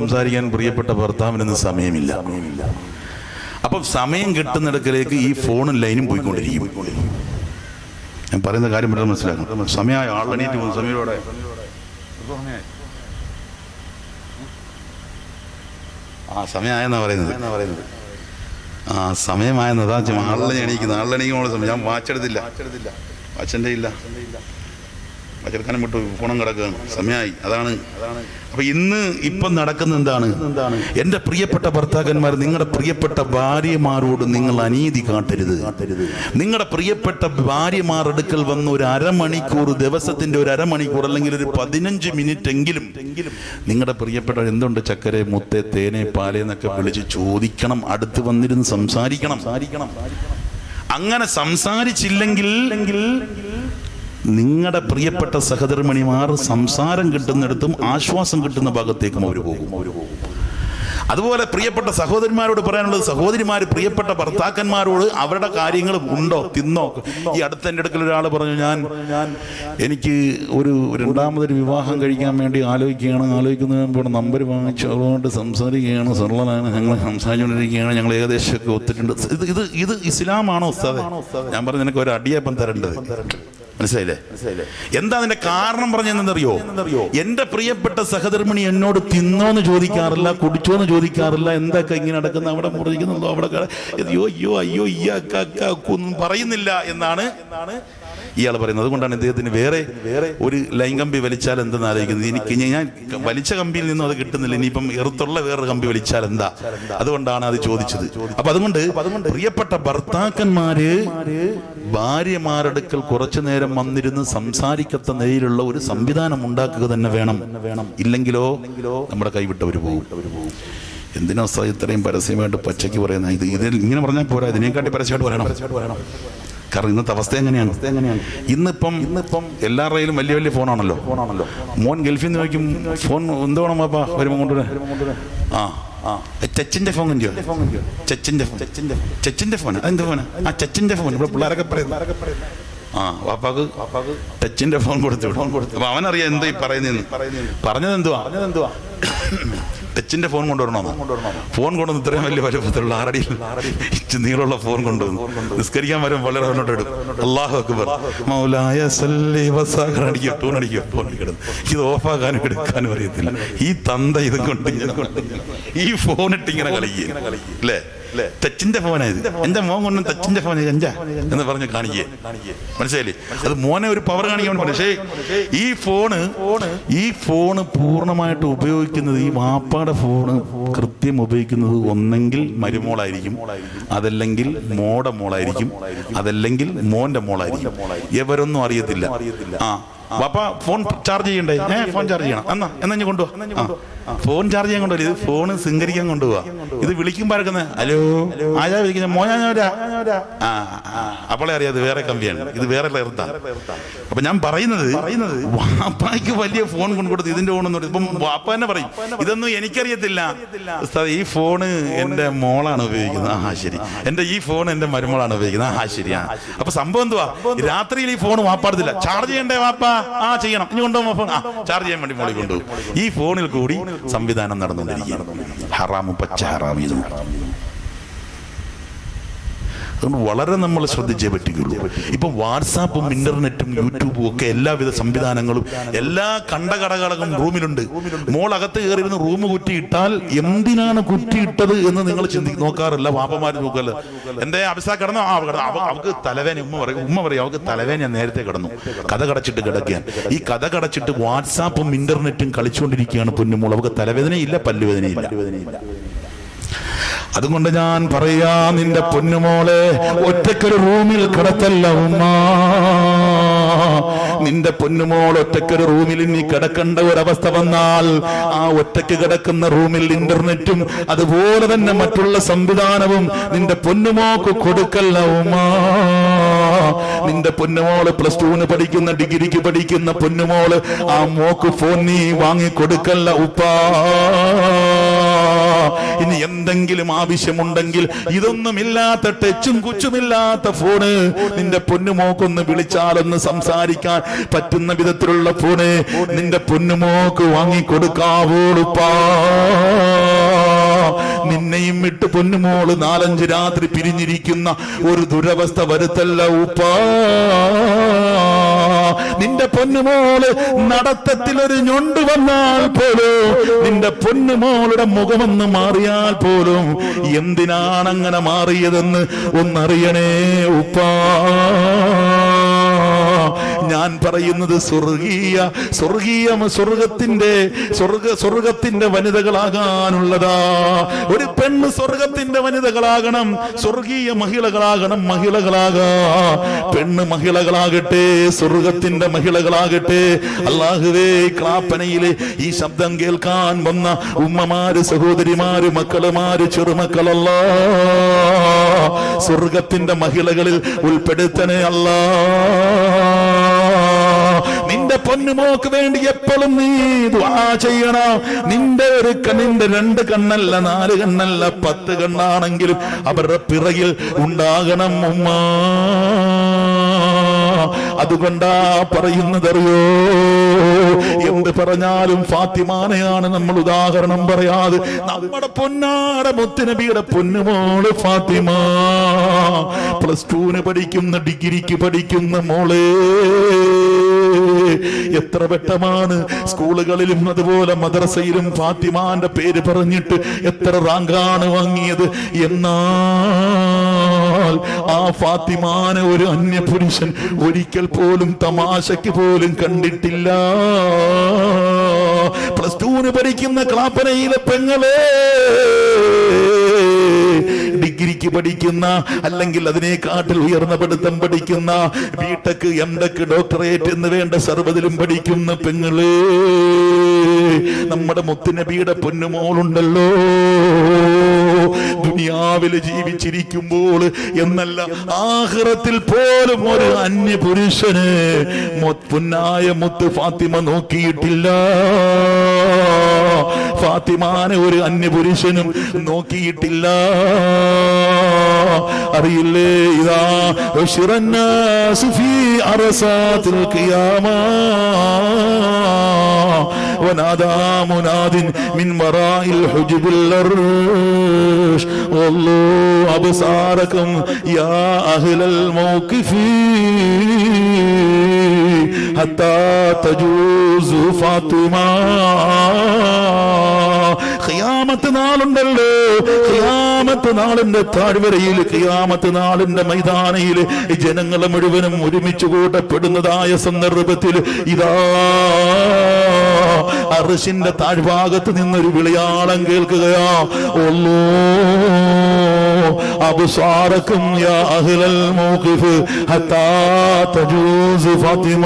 സംസാരിക്കാൻ പ്രിയപ്പെട്ട ഭർത്താവിനൊന്നും സമയമില്ല. അപ്പം സമയം കിട്ടുന്നിടക്കിലേക്ക് ഈ ഫോണും ലൈനും പോയിക്കൊണ്ടിരിക്കും. ഞാൻ പറയുന്ന കാര്യം വളരെ മനസ്സിലാക്കണം. സമയമായ ആളെണീറ്റ് പോകും. സമയോടെ സമയമായെന്നാ പറയുന്നത്. സമയമായെന്നതാ ആളിനെ എണീക്കുന്നത്. ആളിനെണീക്കുമ്പോൾ സമയം. ഞാൻ വാച്ചെടുത്തില്ല, വാച്ചൻ്റെ ഇല്ല, വാച്ചെടുക്കാനും വിട്ടു. ഫോണും കിടക്കുകയാണ്. സമയമായി. അതാണ്. അപ്പൊ ഇപ്പം നടക്കുന്ന എന്താണ്? എന്റെ പ്രിയപ്പെട്ട ഭർത്താക്കന്മാർ, നിങ്ങളുടെ പ്രിയപ്പെട്ട ഭാര്യമാരോട് നിങ്ങൾ അനീതി കാട്ടരുത്. നിങ്ങളുടെ പ്രിയപ്പെട്ട ഭാര്യമാർ അടുക്കൽ വന്ന് ഒരു അരമണിക്കൂർ, ദിവസത്തിന്റെ ഒരു അരമണിക്കൂർ അല്ലെങ്കിൽ ഒരു 15 മിനിറ്റ് എങ്കിലും നിങ്ങളുടെ പ്രിയപ്പെട്ട എന്തുണ്ട് ചക്കരെ, മുത്തേ, തേനെ, പാലേ എന്നൊക്കെ വിളിച്ച് ചോദിക്കണം. അടുത്ത് വന്നിരുന്ന് സംസാരിക്കണം. അങ്ങനെ സംസാരിച്ചില്ലെങ്കിൽ നിങ്ങളുടെ പ്രിയപ്പെട്ട സഹധർമ്മിണിമാർ സംസാരം കിട്ടുന്നിടത്തും ആശ്വാസം കിട്ടുന്ന ഭാഗത്തേക്കും അവർ പോകും. അതുപോലെ പ്രിയപ്പെട്ട സഹോദരിമാരോട് പറയാനുള്ളത്, സഹോദരിമാർ പ്രിയപ്പെട്ട ഭർത്താക്കന്മാരോട് അവരുടെ കാര്യങ്ങൾ ഉണ്ടോ, തിന്നോ. ഈ അടുത്തെൻ്റെ അടുക്കൽ ഒരാൾ പറഞ്ഞു, എനിക്ക് ഒരു രണ്ടാമതൊരു വിവാഹം കഴിക്കാൻ വേണ്ടി ആലോചിക്കുന്നതിന് നമ്പർ വാങ്ങിച്ചു, അതുകൊണ്ട് സംസാരിക്കുകയാണ്. സർളനാണ്, ഞങ്ങൾ സംസാരിച്ചുകൊണ്ടിരിക്കുകയാണ്. ഞങ്ങൾ ഏകദേശമൊക്കെ ഒത്തിട്ടുണ്ട്. ഇത് ഇസ്ലാമാണോ ഉസ്താദേ? ഞാൻ പറഞ്ഞു, നിനക്ക് ഒരു അടിയപ്പം തരേണ്ടത്. മനസ്സിലായില്ലേ? എന്താ അതിന്റെ കാരണം പറഞ്ഞെന്നറിയോ? എന്റെ പ്രിയപ്പെട്ട സഹധർമ്മിണി എന്നോട് തിന്നോന്ന് ചോദിക്കാറില്ല, കുടിച്ചോന്ന് ചോദിക്കാറില്ല. എന്തൊക്കെ ഇങ്ങനെ നടക്കുന്ന, അവിടെ മുറിക്കുന്നുണ്ടോ, അവിടെ അയ്യോ ഒന്നും പറയുന്നില്ല എന്നാണ് ഇയാൾ പറയുന്നത്. അതുകൊണ്ടാണ് ഇദ്ദേഹത്തിന് വേറെ ഒരു ലൈൻ കമ്പി വലിച്ചാൽ എന്തെന്ന് ആലോചിക്കുന്നത്. എനിക്ക് ഞാൻ വലിച്ച കമ്പിയിൽ നിന്നും അത് കിട്ടുന്നില്ല, ഇനിയിപ്പം എറുത്തുള്ള വേറൊരു കമ്പി വലിച്ചാൽ എന്താ? അതുകൊണ്ടാണ് അത് ചോദിച്ചത്. അപ്പൊ അതുകൊണ്ട് പ്രിയപ്പെട്ട ഭർത്താക്കന്മാര് ഭാര്യമാരടുക്കൽ കുറച്ചു നേരം വന്നിരുന്ന് സംസാരിക്കത്ത നിലയിലുള്ള ഒരു സംവിധാനം ഉണ്ടാക്കുക തന്നെ വേണം. ഇല്ലെങ്കിലോ നമ്മുടെ കൈവിട്ടവർ പോകും. എന്തിനാ ഇത്രയും പരസ്യമായിട്ട് പച്ചയ്ക്ക് പറയുന്നത്? ഇത് ഇങ്ങനെ പറഞ്ഞാൽ പോരാ, ഇതിനെക്കാട്ടി പരസ്യമായിട്ട് പറയണം. കാരണം ഇന്നത്തെ അവസ്ഥ എങ്ങനെയാണ്? ഇന്നിപ്പം എല്ലാവരുടെയും വലിയ വലിയ ഫോണാണല്ലോ. മോൻ ഗൾഫിൽ നിന്ന് ചോദിക്കും, ഫോൺ എന്ത് വേണം പാപ്പാ വരുമ്പോൾ കൊണ്ടുവരാൻ? ചച്ചിന്റെ ഫോൺ എന്തിയോ? ചച്ചിന്റെ ഫോൺ. അതെന്ത് ഫോണ്? ചച്ചിന്റെ ഫോൺ. ഇവിടെ പിള്ളേരൊക്കെ പറയുന്നു. വാപ്പാക്ക് ടച്ചിന്റെ ഫോൺ കൊടുത്തു. അപ്പൊ അവനറിയാം എന്താ ഈ പറയുന്നതെന്ന്. പറഞ്ഞതെന്തുവാ? ടച്ചിന്റെ ഫോൺ കൊണ്ടുവരണോ? ഫോൺ കൊണ്ടുവന്ന് ഇത്രയും വലിയ വലുപ്പത്തിലുള്ള 6 അടി നീളമുള്ള ഫോൺ കൊണ്ടുവന്നു. നിസ്കരിക്കാൻ വരും വളരെ അവനോട്ട് ഇടും. അല്ലാഹു അക്ബർ, മൗലായ സല്ലി വസല്ലം അടിക്കും, ടൂണടിക്കും. ഫോൺ കിടന്നു. ഇത് ഓഫാക്കാനും എടുക്കാനും അറിയത്തില്ല. ഈ തന്ത ഇത് കൊണ്ട് ഈ ഫോൺ ഇട്ടിങ്ങനെ കളിക്കുക അല്ലേ? ടച്ചിന്റെ ഫോനായത്. എന്റെ മോൻ കൊണ്ട് ടച്ചിന്റെ ഫോൺ എന്ന് പറഞ്ഞ് കാണിക്കേ. മനസ്സിലായില്ലേ? അത് മോനെ ഒരു പവർ കാണിക്കാൻ വേണ്ടി. പക്ഷേ ഈ ഫോണ് പൂർണ്ണമായിട്ട് ഉപയോഗിക്കുന്നത്, ഈ വാപ്പാടെ ഫോണ് കൃത്യം ഉപയോഗിക്കുന്നത് ഒന്നെങ്കിൽ മരുമോളായിരിക്കും, അതല്ലെങ്കിൽ മോടെ മോളായിരിക്കും, അതല്ലെങ്കിൽ മോന്റെ മോളായിരിക്കും. ഇവരൊന്നും അറിയത്തില്ല. വാപ്പ ഫോൺ ചാർജ് ചെയ്യണ്ടേ? ഫോൺ ചാർജ് ചെയ്യണം. എന്നാ കൊണ്ടുപോവാ. ഫോൺ ചാർജ് ചെയ്യാൻ കൊണ്ടുപോയി. ഇത് ഫോണ് സിംഗരിക്കാൻ കൊണ്ടുപോവാ. ഇത് വിളിക്കുമ്പോ ഇറക്കുന്നത് ഹലോ ആരാ വിളിക്കുന്നത്? മോനാ. അപ്പോളെ അറിയാതെ വേറെ കമ്പിയാണ്, ഇത് വേറെ ലെയർത്താണ്. അപ്പൊ ഞാൻ പറയുന്നത്, വാപ്പായ്ക്ക് വലിയ ഫോൺ കൊണ്ടുകൊടുത്ത് ഇതിന്റെ ഫോണൊന്നും. ഇപ്പം വാപ്പ തന്നെ പറയും, ഇതൊന്നും എനിക്കറിയത്തില്ല ഈ ഫോണ് എന്റെ മോളാണ് ഉപയോഗിക്കുന്നത്. ശരി. എന്റെ ഈ ഫോൺ എന്റെ മരുമോളാണ് ഉപയോഗിക്കുന്നത്. ശരിയാ. അപ്പൊ സംഭവം എന്തുവാ? രാത്രിയിൽ ഈ ഫോൺ വാപ്പാടുത്തില്ല. ചാർജ് ചെയ്യണ്ടേ വാപ്പ? ചെയ്യണം. ഇനി കൊണ്ടുപോകുമ്പോ ഫോൺ ചാർജ് ചെയ്യാൻ വേണ്ടി മോളിൽ കൊണ്ടുപോകും. ഈ ഫോണിൽ കൂടി സംവിധാനം നടന്നുകൊണ്ടിരിക്കുകയാണ്. ഹറാമും പച്ച ഹറാമീതും. അതുകൊണ്ട് വളരെ നമ്മൾ ശ്രദ്ധിച്ചേ പറ്റുകയുള്ളൂ. ഇപ്പൊ വാട്സാപ്പും ഇന്റർനെറ്റും യൂട്യൂബും ഒക്കെ എല്ലാവിധ സംവിധാനങ്ങളും എല്ലാ കടകളകം റൂമിലുണ്ട്. മോൾ അകത്ത് കയറിയിരുന്ന് റൂം കുറ്റിയിട്ടാൽ എന്തിനാണ് കുറ്റിയിട്ടത് എന്ന് നിങ്ങൾ നോക്കാറില്ല. വാപ്പമാര് നോക്കല്ല. എന്റെ അഭിസ കിടന്നോ? അവൾക്ക് തലവേന. ഉമ്മ പറയും അവൾക്ക് തലവേന നേരത്തെ കിടന്നു, കഥ കടച്ചിട്ട് കിടക്കുകയാണ്. ഈ കഥ കടച്ചിട്ട് വാട്സാപ്പും ഇന്റർനെറ്റും കളിച്ചുകൊണ്ടിരിക്കുകയാണ് പൊന്നുമോൾ. അവൾക്ക് തലവേദനയില്ല, പല്ലുവേദനയില്ല. അതുകൊണ്ട് ഞാൻ പറയാ, നിന്റെ പൊന്നുമോളെ ഒറ്റക്കൊരു റൂമിൽ കിടത്തല്ല ഉമ്മ. നിന്റെ പൊന്നുമോൾ ഒറ്റക്കൊരു റൂമിൽ നീ കിടക്കേണ്ട ഒരവസ്ഥ വന്നാൽ ആ ഒറ്റക്ക് കിടക്കുന്ന റൂമിൽ ഇന്റർനെറ്റും അതുപോലെ തന്നെ മറ്റുള്ള സംവിധാനവും നിന്റെ പൊന്നുമോക്ക് കൊടുക്കല്ല ഉമ്മ. നിന്റെ പൊന്നുമോള് +2 പഠിക്കുന്ന, ഡിഗ്രിക്ക് പഠിക്കുന്ന പൊന്നുമോള്, ആ മോക്ക് ഫോൺ നീ വാങ്ങിക്കൊടുക്കല്ല ഉപ്പാ. ഇനി എന്തെങ്കിലും ആവശ്യമുണ്ടെങ്കിൽ ഇതൊന്നുമില്ലാത്ത, ടച്ചും കുച്ചുമില്ലാത്ത ഫോണ് നിന്റെ പൊന്നുമോക്കൊന്ന് വിളിച്ചാലൊന്ന് സംസാരിക്കാൻ പറ്റുന്ന വിധത്തിലുള്ള ഫോണ് നിന്റെ പൊന്നുമോക്ക് വാങ്ങിക്കൊടുക്കാവോളുപ്പാ. നീയിട്ട് പൊന്നുമോള് 4-5 രാത്രി പിരിഞ്ഞിരിക്കുന്ന ഒരു ദുരവസ്ഥ വരുത്തല്ല ഉപ്പാ. നിന്റെ പൊന്നുമോള് നടത്തത്തിൽ ഒരു ഞൊണ്ട് വന്നാൽ പോലും, നിന്റെ പൊന്നുമോളുടെ മുഖമൊന്ന് മാറിയാൽ പോലും എന്തിനാണ് അങ്ങനെ മാറിയതെന്ന് ഒന്നറിയണേ ഉപ്പാ. ഞാൻ പറയുന്നത് സ്വർഗത്തിന്റെ വനിതകളാകാനുള്ളതാ. ഒരു പെണ്ണ് സ്വർഗത്തിന്റെ വനിതകളാകണം, സ്വർഗീയ മഹിളകളാകാ. പെണ്ണ് മഹിളകളാകട്ടെ, സ്വർഗത്തിന്റെ മഹിളകളാകട്ടെ. അല്ലാഹുവേ, ക്ലാപ്പനയിലെ ഈ ശബ്ദം കേൾക്കാൻ വന്ന ഉമ്മമാര്, സഹോദരിമാര്, മക്കളുമാര്, ചെറുമക്കളല്ലാ, സ്വർഗത്തിന്റെ മഹിളകളിൽ ഉൾപ്പെടുത്തണേ അല്ലാ. നിന്റെ പൊന്നുമോക്ക് വേണ്ടി എപ്പോഴും നീ ദുആ ചെയ്യണം. നിന്റെ 2 കണ്ണല്ല, 4 കണ്ണല്ല, 10 കണ്ണാണെങ്കിലും അവരുടെ പിറകിൽ ഉണ്ടാകണം ഉമ്മ. അതുകൊണ്ടാ പറയുന്നതറിയോ, എന്ത് പറഞ്ഞാലും ഫാത്തിമാനെയാണ് നമ്മൾ ഉദാഹരണം പറയാതെ. നമ്മുടെ പൊന്നാട മുത്തുനബിയുടെ പൊന്നുമോള് ഫാത്തിമ, +2 പഠിക്കുന്ന, ഡിഗ്രിക്ക് പഠിക്കുന്ന മോളെ. എത്ര വട്ടമാണ് സ്കൂളുകളിലും അതുപോലെ മദ്രസയിലും ഫാത്തിമാന്റെ പേര് പറഞ്ഞിട്ട് എത്ര റാങ്കാണ് വാങ്ങിയത്. എന്നാൽ ആ ഫാത്തിമാനെ ഒരു അന്യപുരുഷൻ ഒരിക്കൽ പോലും തമാശയ്ക്ക് പോലും കണ്ടിട്ടില്ല. +2 പഠിക്കുന്ന ക്ലാപ്പനയിലെ പെങ്ങളെ, ഡിഗ്രിക്ക് പഠിക്കുന്ന, അല്ലെങ്കിൽ അതിനെക്കാട്ടിൽ ഉയർന്ന പഠിത്തം പഠിക്കുന്ന, ബിടെക്, എംടെക്, ഡോക്ടറേറ്റ് എന്ന് വേണ്ട സർവ്വതിലും പഠിക്കുന്ന പെങ്ങളെ, നമ്മുടെ മുത്തുനബിയുടെ പൊന്നുമോളുണ്ടല്ലോ, ദുനിയാവിൽ ജീവിച്ചിരിക്കുമ്പോൾ എന്നല്ല ആഖിറത്തിൽ പോലും ഒരു അന്യപുരുഷന് പൊന്നായ മുത്ത് ഫാത്തിമ നോക്കിയിട്ടില്ല. ഫാത്തിമാനെ ഒരു അന്യപുരുഷനും നോക്കിയിട്ടില്ല. അറിയില്ലേ, ഇതാ ഉശ്റന്നാസു ഫീ അർസാത്തിൽ ഖിയാമ വനാദാ മുനാദിൻ മിൻ വറാഇൽ ഹുജുബിൽ അർശ് വല്ലൂ അബ്സാറകും യാ അഹ്ലൽ മൗഖിഫി ഹത്താ തജൂസു ഫാത്തിമ. ഖിയാമത്ത് നാളുണ്ടല്ലോ, ഖിയാമത്ത് നാളിന്റെ താഴ്വരയിൽ, ഖിയാമത്ത് നാളിന്റെ മൈതാനയിൽ ജനങ്ങളെ മുഴുവനും ഒരുമിച്ച് കൂട്ടപ്പെടുന്നതായ സന്ദർഭത്തിൽ ഇതാ അർശിന്റെ താഴ്ഭാഗത്ത് നിന്നൊരു വിളിയാളം കേൾക്കുകയാ. ഒല്ലോ അബ്സാറകും യാ അഹ്ലൽ മൗഖിഫ് ഹത്താ തജൂസു ഫാത്തിമ.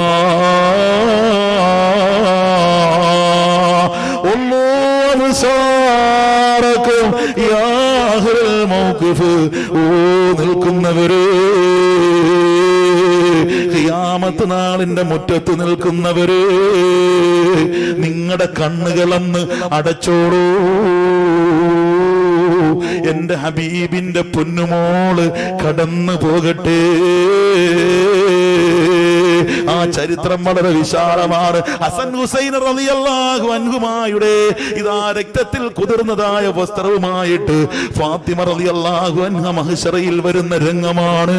ഒല്ലോ അബ്സാറകും യാ അഹ്ലൽ മൗഖിഫ്. ഓ നിൽക്കുന്നവരെ, ഖിയാമത്ത് നാളിന്റെ മുറ്റത്ത് നിൽക്കുന്നവരെ, നിങ്ങളുടെ കണ്ണുകളൊന്ന് അടച്ചോളൂ. എന്റെ ഹബീബിന്റെ പൊന്നുമോള് കടന്നു പോകട്ടെ. ആ ചരിത്രം വളരെ വിശാലമാണ്. ഹസൻ ഹുസൈൻ റളിയല്ലാഹു അൻഹുമായുടെ ഇതാ രക്തത്തിൽ കുതിർന്നതായ വസ്ത്രവുമായിട്ട് ഫാത്തിമ റളിയല്ലാഹു അൻഹ മഹ്ശറയിൽ വരുന്ന രംഗമാണ്.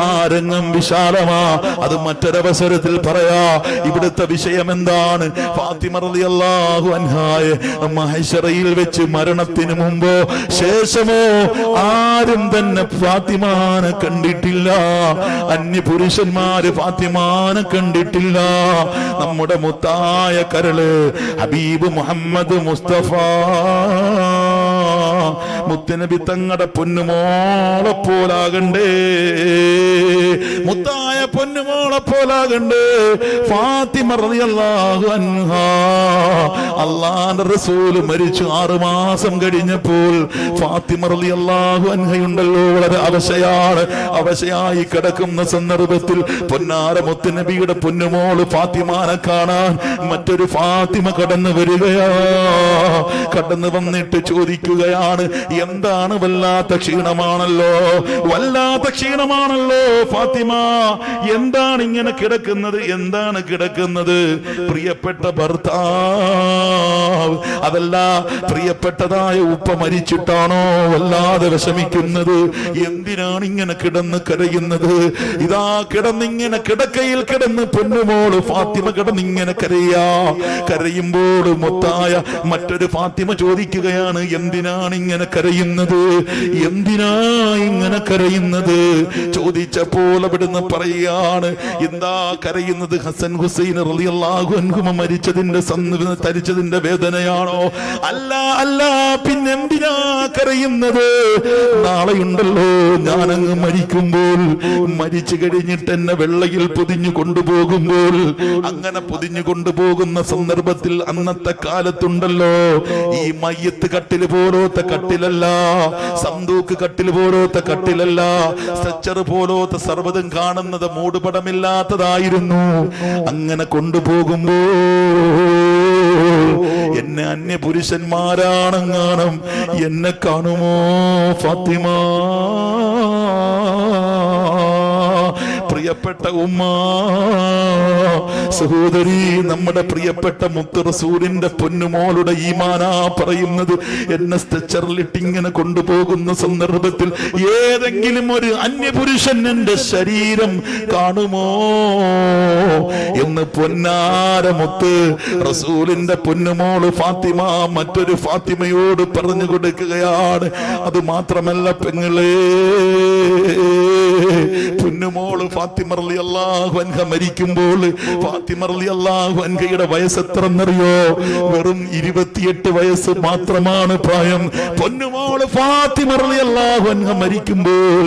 ആ രംഗം വിശാലമാ, അത് മറ്റൊരവസരത്തിൽ പറയാ. ഇവിടുത്തെ വിഷയം എന്താണ്? ഫാത്തിമ റളിയല്ലാഹു അൻഹയെ മഹ്ശറയിൽ വെച്ച് മരണത്തിന് മുമ്പോ ശേഷമോ ആരും തന്നെ ഫാത്തിമാനെ കണ്ടിട്ടില്ല. അന്യപുരുഷന്മാര് ഫാത്തിമാനെ കണ്ടിട്ടില്ല. നമ്മുടെ മുത്തായ കരള് ഹബീബ് മുഹമ്മദ് മുസ്തഫ മുത്തുനബി തങ്ങളുടെ പൊന്നുമോളെ പോലാകണ്ടേ, മുത്തായ പൊന്നുമോളെ പോലാകണ്ടേ. ഫാത്തിമ റളിയല്ലാഹു അൻഹാ അല്ലാഹുവിന്റെ റസൂല് മരിച്ചു 6 മാസം കഴിഞ്ഞപ്പോൾ ഫാത്തിമ റളിയല്ലാഹു അൻഹയുണ്ടല്ലോ വളരെ അവശയായി കിടക്കുന്ന സന്ദർഭത്തിൽ പൊന്നാര മുത്തുനബിയുടെ പൊന്നുമോള് ഫാത്തിമാനെ കാണാൻ മറ്റൊരു ഫാത്തിമ കടന്നു വരികയാ. കടന്നു വന്നിട്ട് ചോദിക്കുകയാണ്, എന്താണ്? വല്ലാത്ത ക്ഷീണമാണല്ലോ ഫാത്തിമ, എന്താണ് ഇങ്ങനെ കിടക്കുന്നത്? എന്താണ് കിടക്കുന്നത്? പ്രിയപ്പെട്ട ഭർത്താവ്, അതല്ല പ്രിയപ്പെട്ടതായ ഉപ്പ മരിച്ചിട്ടാണോ വല്ലാതെ വിഷമിക്കുന്നത്? എന്തിനാണ് ഇങ്ങനെ കിടന്ന് കരയുന്നത്? ഇതാ കിടന്നിങ്ങനെ കിടക്കയിൽ കിടന്ന് പൊന്നുമോള് ഫാത്തിമ കിടന്നിങ്ങനെ കരയുമ്പോൾ മുത്തായ മറ്റൊരു ഫാത്തിമ ചോദിക്കുകയാണ്, എന്തിനാണ് ഇങ്ങനെ കരയുന്നത്? എന്തിനാ ഇങ്ങനെ കരയുന്നത്? ചോദിച്ചപ്പോൾ അവിടുന്ന് പറയുകയാണ്, എന്താ കരയുന്നത്? ഹസൻ ഹുസൈൻ റളിയല്ലാഹു അൻഹുമ തരിച്ചതിന്റെ വേദനയാണോ? അല്ല അല്ല, പിന്നെന്തിനാ കരയുന്നത്? നാളെയുണ്ടല്ലോ ഞാനങ്ങ് മരിക്കുമ്പോൾ, മരിച്ചു കഴിഞ്ഞിട്ട് എന്നെ വെള്ളയിൽ പൊതിഞ്ഞു കൊണ്ടുപോകുമ്പോൾ, അങ്ങനെ പൊതിഞ്ഞു കൊണ്ടുപോകുന്ന സന്ദർഭത്തിൽ അന്നത്തെ കാലത്തുണ്ടല്ലോ ഈ മയ്യത്ത് കട്ടില് പോലത്തെ കട്ടിലല്ല, സന്തൂക്ക് കട്ടില് പോലത്തെ കട്ടിലല്ല, സ്ട്രെച്ചർ പോലത്തെ സർവ്വതും കാണുന്നത് മൂടുപടമില്ലാത്തതായിരുന്നു. അങ്ങനെ കൊണ്ടുപോകുമ്പോ എന്നെ അന്യപുരുഷന്മാരാണെങ്ങാനും എന്നെ കാണുമോ ഫാത്തിമ? പ്രിയപ്പെട്ട ഉമ്മ, സഹോദരി, നമ്മുടെ പ്രിയപ്പെട്ട മുത്ത് റസൂലിന്റെ പൊന്നുമോളുടെ ഈമാനാ പറയുന്നത്. എന്നെ സ്ട്രെച്ചറിലിട്ട് ഇങ്ങനെ കൊണ്ടുപോകുന്ന സന്ദർഭത്തിൽ ഏതെങ്കിലും ഒരു അന്യപുരുഷൻ എന്റെ ശരീരം കാണുമോ എന്ന് പൊന്നാര മുത്ത് റസൂലിന്റെ പൊന്നുമോള് ഫാത്തിമ മറ്റൊരു ഫാത്തിമയോട് പറഞ്ഞു കൊടുക്കുകയാണ്. അത് മാത്രമല്ല പെങ്ങളെ, പൊന്നുമോള് ഫാത്തിമ റളിയല്ലാഹു അൻഹ മരിക്കുമ്പോൾ ഫാത്തിമ റളിയല്ലാഹു അൻഹയുടെ വയസ്സ് എത്രയെന്നറിയോ? വെറും 28 വയസ്സ് മാത്രമാണ് പ്രായം. പൊന്നുമോള് ഫാത്തിമ റളിയല്ലാഹു അൻഹ മരിക്കുമ്പോൾ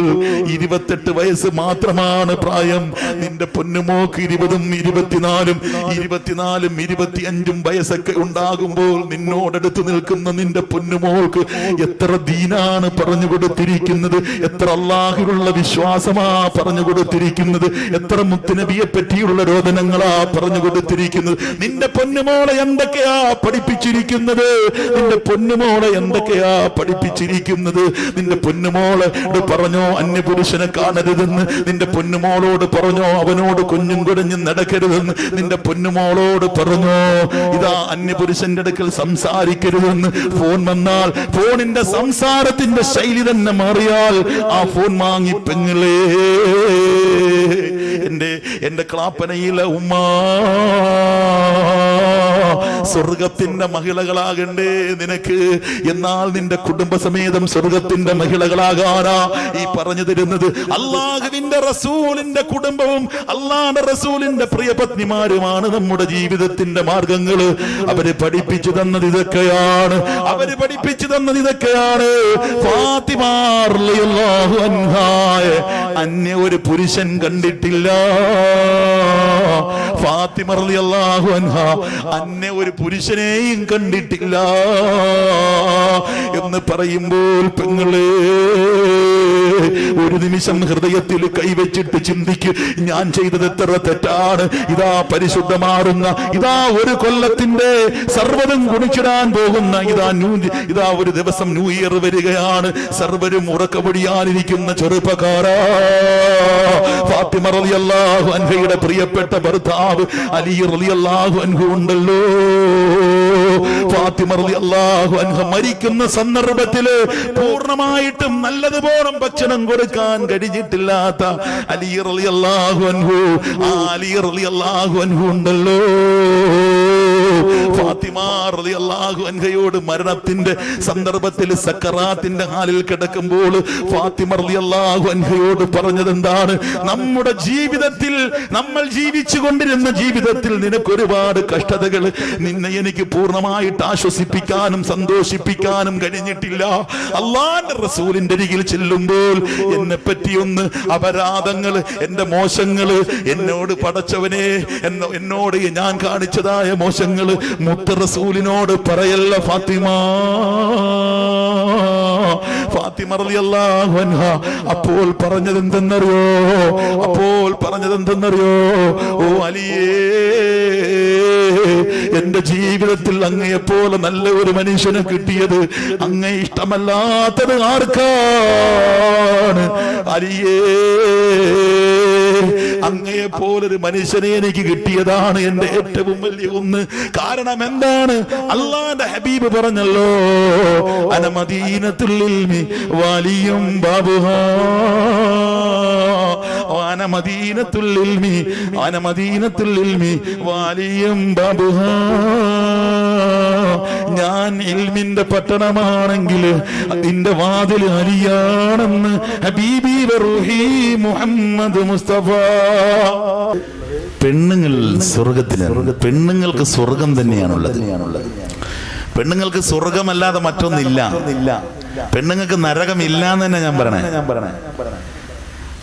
28 വയസ്സ് മാത്രമാണ് പ്രായം. നിന്റെ പൊന്നുമോക്ക് 20ഉം 24ഉം 25ഉം വയസ്സൊക്കെ ഉണ്ടാകുമ്പോൾ നിന്നോടടുത്ത് നിൽക്കുന്ന നിന്റെ പൊന്നുമോൾക്ക് എത്ര ദീനാണ് പറഞ്ഞു കൊടുത്തിരിക്കുന്നത്, എത്ര അല്ലാഹുവിലുള്ള വിശ്വാസമാ പറഞ്ഞു കൊടുത്തിരിക്കുന്നത്, എത്ര മുത്തുനബിയെ പറ്റിയുള്ള രോദനങ്ങളാ പറഞ്ഞു കൊടുത്തിരിക്കുന്നത്. നിന്റെ പൊന്നുമോളെ എന്തൊക്കെയാ പഠിപ്പിച്ചിരിക്കുന്നത്? നിന്റെ പൊന്നുമോളെ എന്തൊക്കെയാ പഠിപ്പിച്ചിരിക്കുന്നത്? നിന്റെ പൊന്നുമോള് പറഞ്ഞോ അന്യപുരുഷനെ കാണരുതെന്ന്? നിന്റെ പൊന്നുമോളോട് പറഞ്ഞോ അവനോട് കുഞ്ഞും കുടഞ്ഞും നടക്കരുതെന്ന്? നിന്റെ പൊന്നുമോളോട് പറഞ്ഞോ ഇതാ അന്യപുരുഷന്റെ അടുക്കൽ സംസാരിക്കരുതെന്ന്? ഫോൺ വന്നാൽ ഫോണിന്റെ സംസാരത്തിന്റെ ശൈലി തന്നെ മാറിയാൽ ആ ഫോൺ വാങ്ങി പെങ്ങളെ എന്റെ ക്ലാപ്പനയിലെ ഉമ്മ സ്വർഗത്തിന്റെ മഹിളകളാകണ്ടേ നിനക്ക്? എന്നാൽ നിന്റെ കുടുംബസമേതം സ്വർഗത്തിന്റെ മഹിളകളാകാനാ ഈ പറഞ്ഞു തരുന്നത്. അല്ലാഹുവിന്റെ റസൂലിന്റെ കുടുംബവും അല്ലാഹുവിന്റെ റസൂലിന്റെ പ്രിയപത്നിമാരുമാണ് നമ്മുടെ ജീവിതത്തിന്റെ മാർഗങ്ങള്. അവര് പഠിപ്പിച്ചു തന്നത് ഇതൊക്കെയാണ്. ഫാത്തിമ റളിയല്ലാഹു അൻഹാ അന്യ ഒരു പുരുഷൻ കണ്ടിട്ടില്ല. ഫാത്തിമ റളിയല്ലാഹു അൻഹാ അന്യ ഒരു പുരുഷനെയും കണ്ടിട്ടില്ല എന്ന് പറയുമ്പോൾ പെങ്ങളെ ഒരു നിമിഷം ഹൃദയത്തിൽ കൈവച്ചിട്ട് ചിന്തിക്ക്, ഞാൻ ചെയ്തത് എത്ര തെറ്റാണ്. ഇതാ പരിശുദ്ധമാറുന്ന, ഇതാ ഒരു കൊല്ലത്തിന്റെ സർവ്വതും കുണിച്ചിടാൻ പോകുന്ന, ഇതാ ഒരു ദിവസം ന്യൂ ഇയർ വരികയാണ്. സർവരും ഉറക്കപൊടിയാനിരിക്കുന്ന ചെറുപ്പക്കാരാ, ഫാത്തിമ റളിയല്ലാഹു അൻഹയുടെ പ്രിയപ്പെട്ട ഭർത്താവ് അലി റളിയല്ലാഹു അൻഹു ഉണ്ടല്ലോ. ഫാത്തിമ റളിയല്ലാഹു അൻഹ മരിക്കുന്ന സന്ദർഭത്തില് പൂർണ്ണമായിട്ടും നല്ലതുപോലെ ഭക്ഷണം കൊടുക്കാൻ കഴിഞ്ഞിട്ടില്ലാത്ത അലി റളിയല്ലാഹു അൻഹു, ആ അലി റളിയല്ലാഹു അൻഹു ഉണ്ടല്ലോ. ഫാത്തിമ റളിയല്ലാഹു അൻഹയോട് മരണത്തിന്റെ സന്ദർഭത്തിൽ സക്കറാത്തിന്റെ ഹാലിൽ കിടക്കുമ്പോൾ ഫാത്തിമ റളിയല്ലാഹു അൻഹയോട് പറഞ്ഞത് എന്താണ്? നമ്മുടെ ജീവിതത്തിൽ, നമ്മൾ ജീവിച്ചു കൊണ്ടിരുന്ന ജീവിതത്തിൽ നിനക്കൊരുപാട് കഷ്ടതകൾ, നിന്നെ എനിക്ക് പൂർണ്ണമായിട്ട് ആശ്വസിപ്പിക്കാനും സന്തോഷിപ്പിക്കാനും കഴിഞ്ഞിട്ടില്ല. അല്ലാഹുവിന്റെ റസൂലിന്റെ അരികിൽ ചെല്ലുമ്പോൾ എന്നെ പറ്റിയൊന്ന് അപരാധങ്ങൾ, എന്റെ മോശങ്ങള്, എന്നോട് പടച്ചവനെ എന്നോട് ഞാൻ കാണിച്ചതായ മോശങ്ങൾ മുത്ത് റസൂലിനോട് പറയല്ല ഫാത്തിമ. ഫാത്തിമ റളിയല്ലാഹു അൻഹ അപ്പോൾ പറഞ്ഞതെന്തെന്നറിയോ? ഓ അലിയേ, എന്റെ ജീവിതത്തിൽ അങ്ങയെപ്പോലെ നല്ല ഒരു മനുഷ്യനെ കിട്ടിയത് അങ്ങേ ഇഷ്ടമല്ലാത്തത് ആർക്കാണ്? അലിയേ, അങ്ങയെ പോലൊരു മനുഷ്യനെ എനിക്ക് കിട്ടിയതാണ് എന്റെ ഏറ്റവും വലിയ ഒന്ന്. കാരണം എന്താണ്? അള്ളാന്റെ ഹബീബ് പറഞ്ഞല്ലോ, അന മദീനത്തുൽ ഇൽമി വലിയും ബാബുഹാ, അന മദീനത്തുൽ ഇൽമി, അന മദീനത്തുൽ ഇൽമി വലിയും ബാബുഹാ. ഞാൻ ഇൽമിന്റെ പട്ടണമാണെങ്കിൽ അതിന്റെ വാതിൽ അലിയാണെന്ന് ഹബീബി റൂഹി മുഹമ്മദ് മുസ്തഫ. പെണ്ണുങ്ങൾ സ്വർഗത്തിലാണ്. പെണ്ണുങ്ങൾക്ക് സ്വർഗം തന്നെയാണുള്ളത്. പെണ്ണുങ്ങൾക്ക് സ്വർഗമല്ലാതെ മറ്റൊന്നില്ല. പെണ്ണുങ്ങൾക്ക് നരകമില്ല എന്ന് തന്നെ ഞാൻ പറയണേ.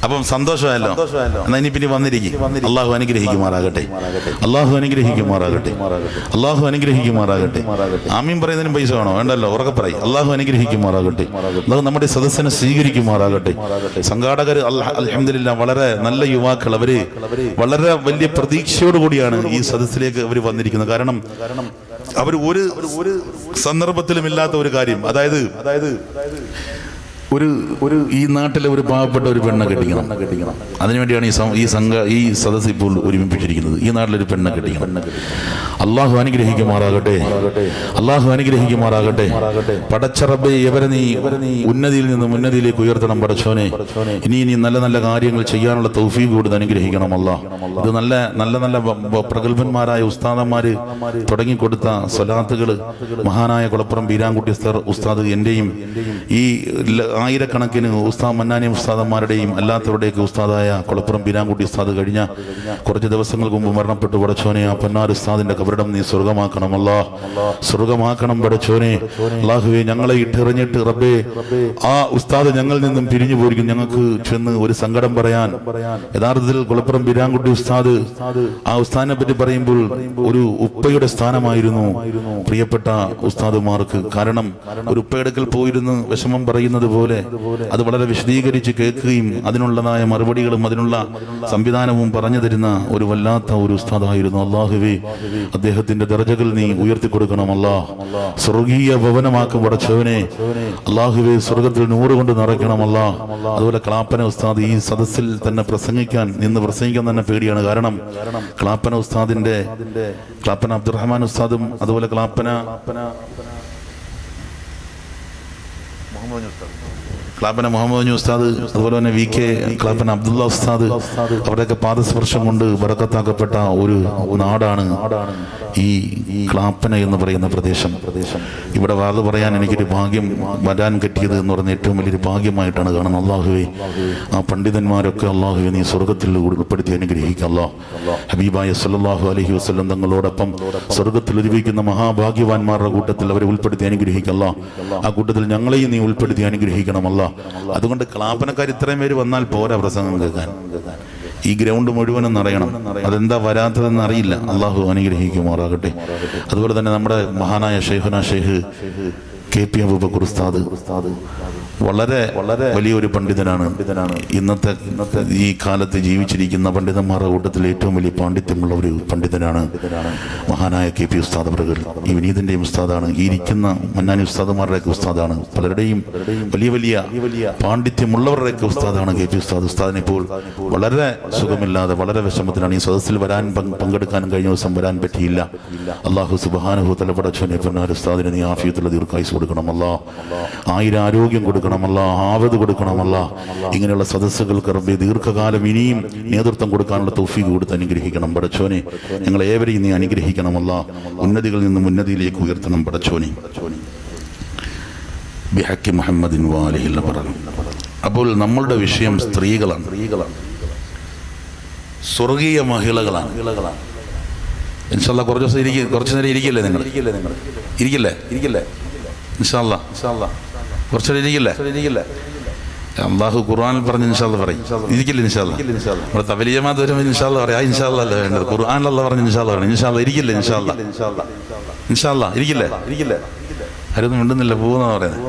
അപ്പം സന്തോഷമായല്ലോ. എന്നാ ഇനി പിന്നെ വന്നിരിക്കും. അള്ളാഹു അനുഗ്രഹിക്കുമാറാകട്ടെ, അള്ളാഹു അനുഗ്രഹിക്കുമാറാകട്ടെ, അള്ളാഹു അനുഗ്രഹിക്കുമാറാകട്ടെ. ആമീൻ പറയുന്നതിനും പൈസ വേണോ? വേണ്ടല്ലോ, ഉറക്കെ പറയും. അള്ളാഹു അനുഗ്രഹിക്കുമാറാകട്ടെ, അള്ളാഹു നമ്മുടെ സദസ്സിനെ സ്വീകരിക്കുമാറാകട്ടെ. സംഘാടകർ അൽഹംദുലില്ലാഹ് വളരെ നല്ല യുവാക്കൾ, അവര് വളരെ വലിയ പ്രതീക്ഷയോടുകൂടിയാണ് ഈ സദസ്സിലേക്ക് അവർ വന്നിരിക്കുന്നത്. കാരണം അവർ ഒരു സന്ദർഭത്തിലും ഇല്ലാത്ത ഒരു കാര്യം, അതായത് ഒരു ഈ നാട്ടിലെ ഒരു പാവപ്പെട്ട ഒരു പെണ്ണെ കെട്ടിക്കണം. അതിനുവേണ്ടിയാണ് ഈ സദസ്സ് ഇപ്പോൾ ഒരുമിപ്പിച്ചിരിക്കുന്നത്. ഈ നാട്ടിലൊരു പെണ്ണെ കെട്ടിക്കണം. അള്ളാഹു അനുഗ്രഹിക്കുമാറാകട്ടെ, അള്ളാഹു അനുഗ്രഹിക്കുമാറാകട്ടെ. പടച്ച റബ്ബേ, ഇവരെ നീ ഉന്നതിയിൽ നിന്ന് ഉന്നതിയിലേക്ക് ഉയർത്തണം പടച്ചോനെ. ഇനി നല്ല നല്ല കാര്യങ്ങൾ ചെയ്യാനുള്ള തൗഫീഖ് കൊടുത്ത് അനുഗ്രഹിക്കണം അല്ലാഹ്. ഇത് നല്ല നല്ല നല്ല പ്രഗത്ഭന്മാരായ ഉസ്താദന്മാര് തുടങ്ങിക്കൊടുത്ത സ്വലാത്തുകൾ മഹാനായ കുളപ്പുറം ബീരാൻകുട്ടി ഉസ്താദ്, എന്റെയും ഈ ആയിരക്കണക്കിന് ഉസ്താദ് മന്നാനി ഉസ്താദന്മാരുടെയും അല്ലാത്തവരുടെയൊക്കെ ഉസ്താദായ കുളപ്പുറം ബീരാൻകുട്ടി ഉസ്താദ് കഴിഞ്ഞ കുറച്ച് ദിവസങ്ങൾക്ക് മുമ്പ് മരണപ്പെട്ടു. പടച്ചോനെ, ആ പൊന്നാർ ഉസ്താദിന്റെ കബറിടം നീ സ്വർഗമാക്കണം അല്ലാഹ്, സ്വർഗമാക്കണം പടച്ചോനെ. അല്ലാഹുവേ, ഞങ്ങളെ ഇട്ടെറിഞ്ഞിട്ട് റബ്ബേ ആ ഉസ്താദ് ഞങ്ങളിൽ നിന്നും പിരിഞ്ഞു പോയിരിക്കും. ഞങ്ങൾക്ക് ചെന്ന് ഒരു സങ്കടം പറയാൻ. യഥാർത്ഥത്തിൽ കുളപ്പുറം ബീരാൻകുട്ടി ഉസ്താദ്, ആ ഉസ്താദിനെ പറ്റി പറയുമ്പോൾ ഒരു ഉപ്പയുടെ സ്ഥാനമായിരുന്നു പ്രിയപ്പെട്ട ഉസ്താദുമാർക്ക്. കാരണം ഒരു ഉപ്പയെടുക്കൽ പോയിരുന്ന് വിഷമം പറയുന്നത് പോലെ അത് വളരെ വിശദീകരിച്ച് കേൾക്കുകയും അതിനുള്ളതായ മറുപടികളും അതിനുള്ള സംവിധാനവും പറഞ്ഞു തരുന്ന ഒരു വല്ലാത്ത ഒരു ഉസ്താദായിരുന്നു. അല്ലാഹുവേ, അദ്ദേഹത്തിന്റെ ദർജകൾ നീ ഉയർത്തി കൊടുക്കണം അല്ലാഹ്. സ്വർഗീയ ഭവനമാക്കും പടച്ചവനെ. അല്ലാഹുവേ, സ്വർഗത്തിൽ 100 കൊണ്ട് നിറയ്ക്കണം അല്ലാഹ്. അതുപോലെ ക്ലാപ്പന ഉസ്താദ് ഈ സദസ്സിൽ തന്നെ പ്രസംഗിക്കാൻ തന്നെ പേടിയാണ്. കാരണം ക്ലാപ്പന ഉസ്താദിന്റെ ക്ലാപ്പന അബ്ദുറഹ്മാൻ ഉസ്താദും അതുപോലെ ക്ലാപ്പന മുഹമ്മദ് ഉസ്താദ്, അതുപോലെ തന്നെ VK ക്ലാപ്പന അബ്ദുള്ള ഉസ്താദ്, അവരുടെയൊക്കെ പാദസ്പർശം കൊണ്ട് ബറക്കത്താക്കപ്പെട്ട ഒരു നാടാണ് ഈ ക്ലാപ്പന എന്ന് പറയുന്ന പ്രദേശം. ഇവിടെ വാത് പറയാൻ എനിക്കൊരു ഭാഗ്യം വരാൻ കിട്ടിയത് എന്ന് പറഞ്ഞ ഏറ്റവും വലിയൊരു ഭാഗ്യമായിട്ടാണ് കാണുന്നത്. അല്ലാഹുവേ, ആ പണ്ഡിതന്മാരൊക്കെ അല്ലാഹുവേ നീ സ്വർഗത്തിൽ ഉൾപ്പെടുത്തി അനുഗ്രഹിക്കുക അല്ലാഹ്. ഹബീബായ സല്ലല്ലാഹു അലൈഹി വസല്ലം തങ്ങളോടൊപ്പം സ്വർഗത്തിൽ ഒരുമിക്കുന്ന മഹാഭാഗ്യവാന്മാരുടെ കൂട്ടത്തിൽ അവരെ ഉൾപ്പെടുത്തി അനുഗ്രഹിക്കുക അല്ലാഹ്. ആ കൂട്ടത്തിൽ ഞങ്ങളെയും നീ ഉൾപ്പെടുത്തി അനുഗ്രഹിക്കണം അല്ലാഹ്. അതുകൊണ്ട് ക്ലാപ്പനക്കാർ ഇത്രയും പേര് വന്നാൽ പോരാ പ്രസംഗം കേൾക്കാൻ. ഈ ഗ്രൗണ്ട് മുഴുവനും നിറയണം. അതെന്താ വരാത്തതെന്ന് അറിയില്ല. അള്ളാഹു അനുഗ്രഹിക്കുമാറാകട്ടെ. അതുപോലെ തന്നെ നമ്മുടെ മഹാനായ ഷെയ്ഖുന ഷെയ്ഖ് KP അബൂബക്കർ ഉസ്താദ് വളരെ വലിയൊരു പണ്ഡിതനാണ്. ഇന്നത്തെ ഈ കാലത്ത് ജീവിച്ചിരിക്കുന്ന പണ്ഡിതന്മാരുടെ കൂട്ടത്തിൽ ഏറ്റവും വലിയ പാണ്ഡിത്യമുള്ള ഒരു പണ്ഡിതനാണ് മഹാനായ KP ഉസ്താദ് അവர்கள். ഈ വിനീതിന്റെയും ഉസ്താദാണ്. ഈ ഇരിക്കുന്ന മന്നാനി ഉസ്താദുമാരുടെയൊക്കെ ഉസ്താദാണ്. പലരുടെയും വലിയ പാണ്ഡിത്യമുള്ളവരുടെയൊക്കെ ഉസ്താദാണ് KP ഉസ്താദ്. ഉസ്താദിന് ഇപ്പോൾ വളരെ സുഖമില്ലാതെ വളരെ വിഷമത്തിലാണ്. ഈ സദസ്സിൽ പങ്കെടുക്കാനും കഴിഞ്ഞ ദിവസം വരാൻ പറ്റിയില്ല. അല്ലാഹു സുബ്ഹാനഹു തആല പടച്ചവനെ പൊന്നാർ ഉസ്താദിന് നീ ആഫിയത്തുള്ള ദീർഘായുസ്സ് കൊടുക്കണം അല്ലാഹ്. 1000 ആരോഗ്യം കൊടുക്കണം അല്ലാഹ്, ആവത് കൊടുക്കണം അല്ലാഹ്. ഇങ്ങനെയുള്ള സദസ്സുകൾക്ക് റബ്ബേ ദീർഘകാലം ഇനിയും നേതൃത്വം കൊടുക്കാനുള്ള തൗഫീഖ് കൊടുത്ത് അനുഗ്രഹിക്കണം പടച്ചോനെ. ഞങ്ങൾ ഏവരെയും നീ അനുഗ്രഹിക്കണം അല്ലാഹ്. ഉന്നതികളിൽ നിന്നും ഉന്നതിയിലേക്ക് ഉയർത്തണം പടച്ചോനെ. ബിഹഖി മുഹമ്മദിൻ വാലിഹിൽ പറഞ്ഞു. അപ്പോൾ നമ്മളുടെ വിഷയം സ്ത്രീകളാണ്, സ്വർഗീയ മഹിളകളാണ്. ഇൻഷാ അല്ലാഹ് കുറച്ച് നേരം ഇരിക്കില്ലേ നിങ്ങൾ? ഇരിക്കില്ലേ ഇൻഷാ അല്ലാഹ്? കുറച്ചുകൂടെ ഇരിക്കില്ലേ? അള്ളാഹു ഖുർആനിൽ പറഞ്ഞ് ഇൻഷാ അല്ലാഹ് പറയും. ഇരിക്കില്ല ഇൻഷാ അല്ലാഹ്? നമ്മുടെ തബലീഗ് ജമാഅത്ത് വരുമ്പോൾ ഇൻഷാ അല്ലാഹ് പറയാം. ഇൻഷാ അല്ലാഹ് അല്ല വേണ്ടത്, ഖുർആനിൽ അല്ലാഹ് പറഞ്ഞ് ഇൻഷാ അല്ലാഹ് പറയണം. ഇൻഷാ അല്ലാഹ് ഇരിക്കില്ല? ഇൻഷാ അല്ലാഹ് ഇരിക്കില്ലേ? ആരൊന്നും മിണ്ടുന്നില്ല, പോകുന്ന പറയുന്നത്.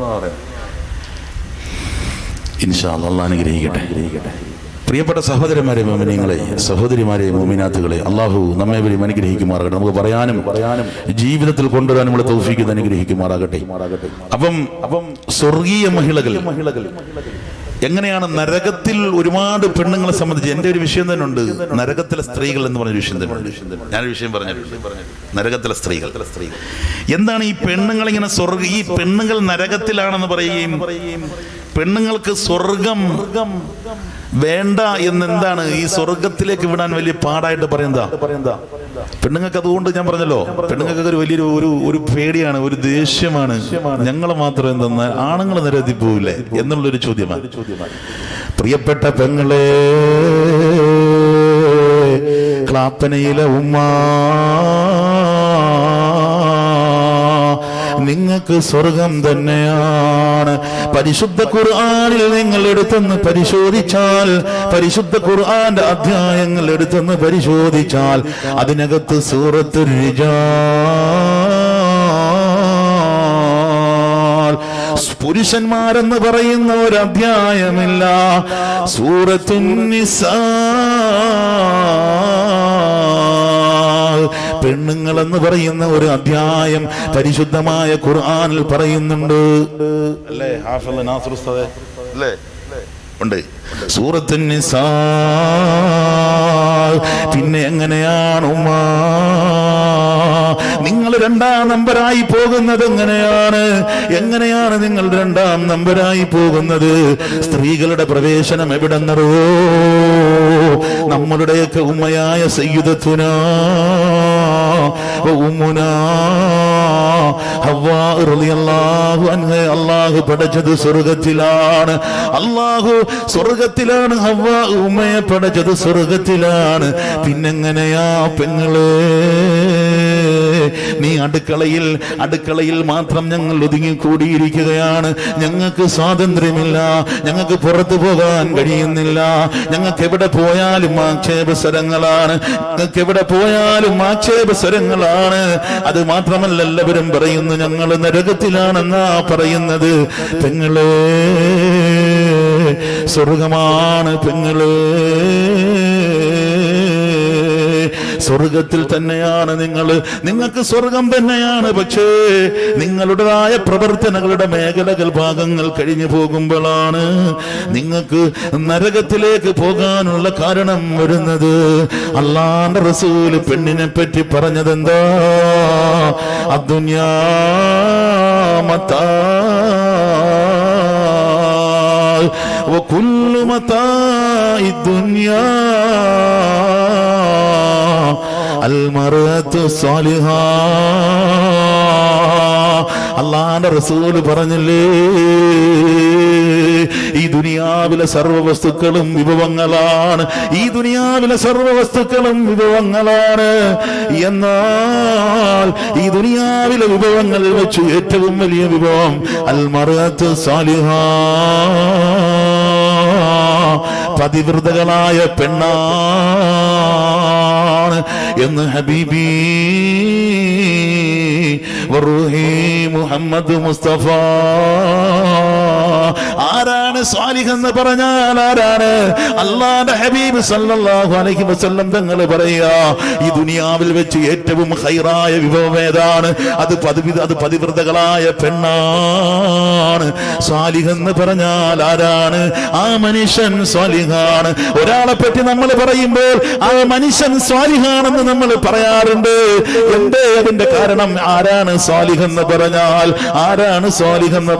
ഇൻഷാ അല്ലാഹ് അല്ലാഹ് അനുഗ്രഹിക്കട്ടെ. പ്രിയപ്പെട്ട സഹോദരന്മാരെ മോമിനീങ്ങളെ, സഹോദരിമാരെ മോമിനാത്തുകളെ, അള്ളാഹു നമ്മെ വഴി അനുഗ്രഹിക്കുമാറാകട്ടെ. നമുക്ക് പറയാനും ജീവിതത്തിൽ കൊണ്ടുവരാനുള്ള തൗഫീഖ് അനുഗ്രഹിക്കുമാറാകട്ടെ. അപ്പം സ്വർഗീയ മഹിളകൾ എങ്ങനെയാണ് നരകത്തിൽ ഒരുപാട് പെണ്ണുങ്ങളെ സംബന്ധിച്ച് എൻ്റെ ഒരു വിഷയം തന്നെ ഉണ്ട്. നരകത്തിലെ സ്ത്രീകൾ എന്ന് പറഞ്ഞൊരു വിഷയം തന്നെ ഉണ്ട്. ഞാനൊരു വിഷയം പറഞ്ഞു, നരകത്തിലെ സ്ത്രീകൾ എന്താണ്. ഈ പെണ്ണുങ്ങൾ ഇങ്ങനെ ഈ പെണ്ണുങ്ങൾ നരകത്തിലാണെന്ന് പറയുകയും പെണ്ണുങ്ങൾക്ക് സ്വർഗം വേണ്ട എന്നെന്താണ് ഈ സ്വർഗത്തിലേക്ക് വിടാൻ വലിയ പാടായിട്ട് പറയുന്നതാ. പെണ്ണുങ്ങൾക്ക് അതുകൊണ്ട് ഞാൻ പറഞ്ഞല്ലോ, പെണ്ണുങ്ങൾക്ക് ഒരു വലിയൊരു ഒരു പേടിയാണ്, ഒരു ദേഷ്യമാണ്. ഞങ്ങൾ മാത്രം എന്തെന്ന് ആണുങ്ങൾ നിരത്തി പോവില്ലേ എന്നുള്ളൊരു ചോദ്യമാണ്. പ്രിയപ്പെട്ട പെങ്ങളെ, ക്ലാപ്പനയിലെ ഉമ്മ, നിങ്ങൾക്ക് സ്വർഗം തന്നെയാണ്. പരിശുദ്ധ ഖുർആനിൽ നിങ്ങൾ എടുത്തെന്ന് പരിശോധിച്ചാൽ, പരിശുദ്ധ ഖുർആന്റെ അധ്യായങ്ങൾ എടുത്തെന്ന് പരിശോധിച്ചാൽ അതിനകത്ത് സൂറത്തുർ റിജാൽ പുരുഷന്മാരെന്ന് പറയുന്ന ഒരു അധ്യായമില്ല. സൂറത്തുൻ നിസാ പെണ്ണുങ്ങളെന്ന് പറയുന്ന ഒരു അധ്യായം പരിശുദ്ധമായ ഖുർആനിൽ പറയുന്നുണ്ട്. അല്ലേ ഹാഫിള് നാസിർ ഉസ്താദേ? അല്ലേ ഉണ്ട്. സൂറത്തുൻ നിസാ. പിന്നെ എങ്ങനെയാണ് ഉമ്മ നിങ്ങൾ രണ്ടാം നമ്പറായി പോകുന്നത്? എങ്ങനെയാണ് നിങ്ങൾ രണ്ടാം നമ്പറായി പോകുന്നത്? സ്ത്രീകളുടെ പ്രവേശനം എവിടെന്നറോ? നമ്മളുടെയൊക്കെ ഉമ്മയായ സയ്യിദത്തുനാ ഉമ്മുനാ ഹവ്വാ റളിയല്ലാഹു അൻഹ അല്ലാഹു പടച്ചത് സ്വർഗ്ഗത്തിലാണ്. സ്വർഗ്ഗത്തിലാണ്. ഹവ്വാ ഉമ്മയെ പടച്ചത് സ്വർഗ്ഗത്തിലാണ്. പിന്നെങ്ങനെയാ പെങ്ങളെ നീ അടുക്കളയിൽ മാത്രം ഞങ്ങൾ ഒതുങ്ങിക്കൂടിയിരിക്കുകയാണ്. ഞങ്ങൾക്ക് സ്വാതന്ത്ര്യമില്ല, ഞങ്ങൾക്ക് പുറത്തു പോകാൻ കഴിയുന്നില്ല. ഞങ്ങൾക്ക് എവിടെ പോയാലും ആക്ഷേപസ്വരങ്ങളാണ്, അത് മാത്രമല്ല എല്ലാവരും പറയുന്നു ഞങ്ങൾ നരകത്തിലാണെന്നാ പറയുന്നത്. പെങ്ങളെ, സ്വർഗമാണ് പെങ്ങളെ, സ്വർഗത്തിൽ തന്നെയാണ് നിങ്ങൾക്ക് സ്വർഗം തന്നെയാണ്. പക്ഷേ നിങ്ങളുടേതായ പ്രവർത്തനങ്ങളുടെ മേഖലകൾ ഭാഗങ്ങൾ കഴിഞ്ഞു പോകുമ്പോഴാണ് നിങ്ങൾക്ക് നരകത്തിലേക്ക് പോകാനുള്ള കാരണം വരുന്നത്. അല്ലാഹുവിന്റെ റസൂൽ പെണ്ണിനെ പറ്റി പറഞ്ഞതെന്താ? അദ്ദുനിയാ മതാ വകുല്ലു മതാഇദ് ദുനിയാ അൽമറഅതു സാലിഹാ. അല്ലാഹുവിന്റെ റസൂൽ പറഞ്ഞില്ലേ, ഈ ദുനിയാവിലെ സർവ്വ വസ്തുക്കളും വിഭവങ്ങളാണ്. എന്നാൽ ഈ ദുനിയാവിലെ വിഭവങ്ങൾ വെച്ച് ഏറ്റവും വലിയ വിഭവം അൽമറഅതു സാലിഹാ, പതിവ്രതകളായ പെണ്ണാണ് എന്ന് ഹബീബി വറൂഹി മുഹമ്മദ് മുസ്തഫ. ആരാണ് സ്വാലിഹ് എന്ന് പറഞ്ഞാൽ ആരാണ്? അല്ലാഹുവിന്റെ ഹബീബ് സല്ലല്ലാഹു അലൈഹി വസല്ലം തങ്ങൾ പറയാ, ഈ ദുനിയാവിൽ വെച്ച് ഏറ്റവും ഖൈറായ വിഭവം ഏതാണ്? അത് പതിവ്രതകളായ പെണ്ണാണ്. സ്വാലിഹ് എന്ന് പറഞ്ഞാൽ ആരാണ്? ആ മനുഷ്യൻ സ്വാലിഹാണ്. ഒരാളെ പറ്റി നമ്മൾ പറയുമ്പോൾ ആ മനുഷ്യൻ സ്വാലിഹാണെന്ന് നമ്മൾ പറയാറുണ്ട്. എന്തേ അതിന്റെ കാരണം? ആരാണ് സ്വാലിഹ് എന്ന്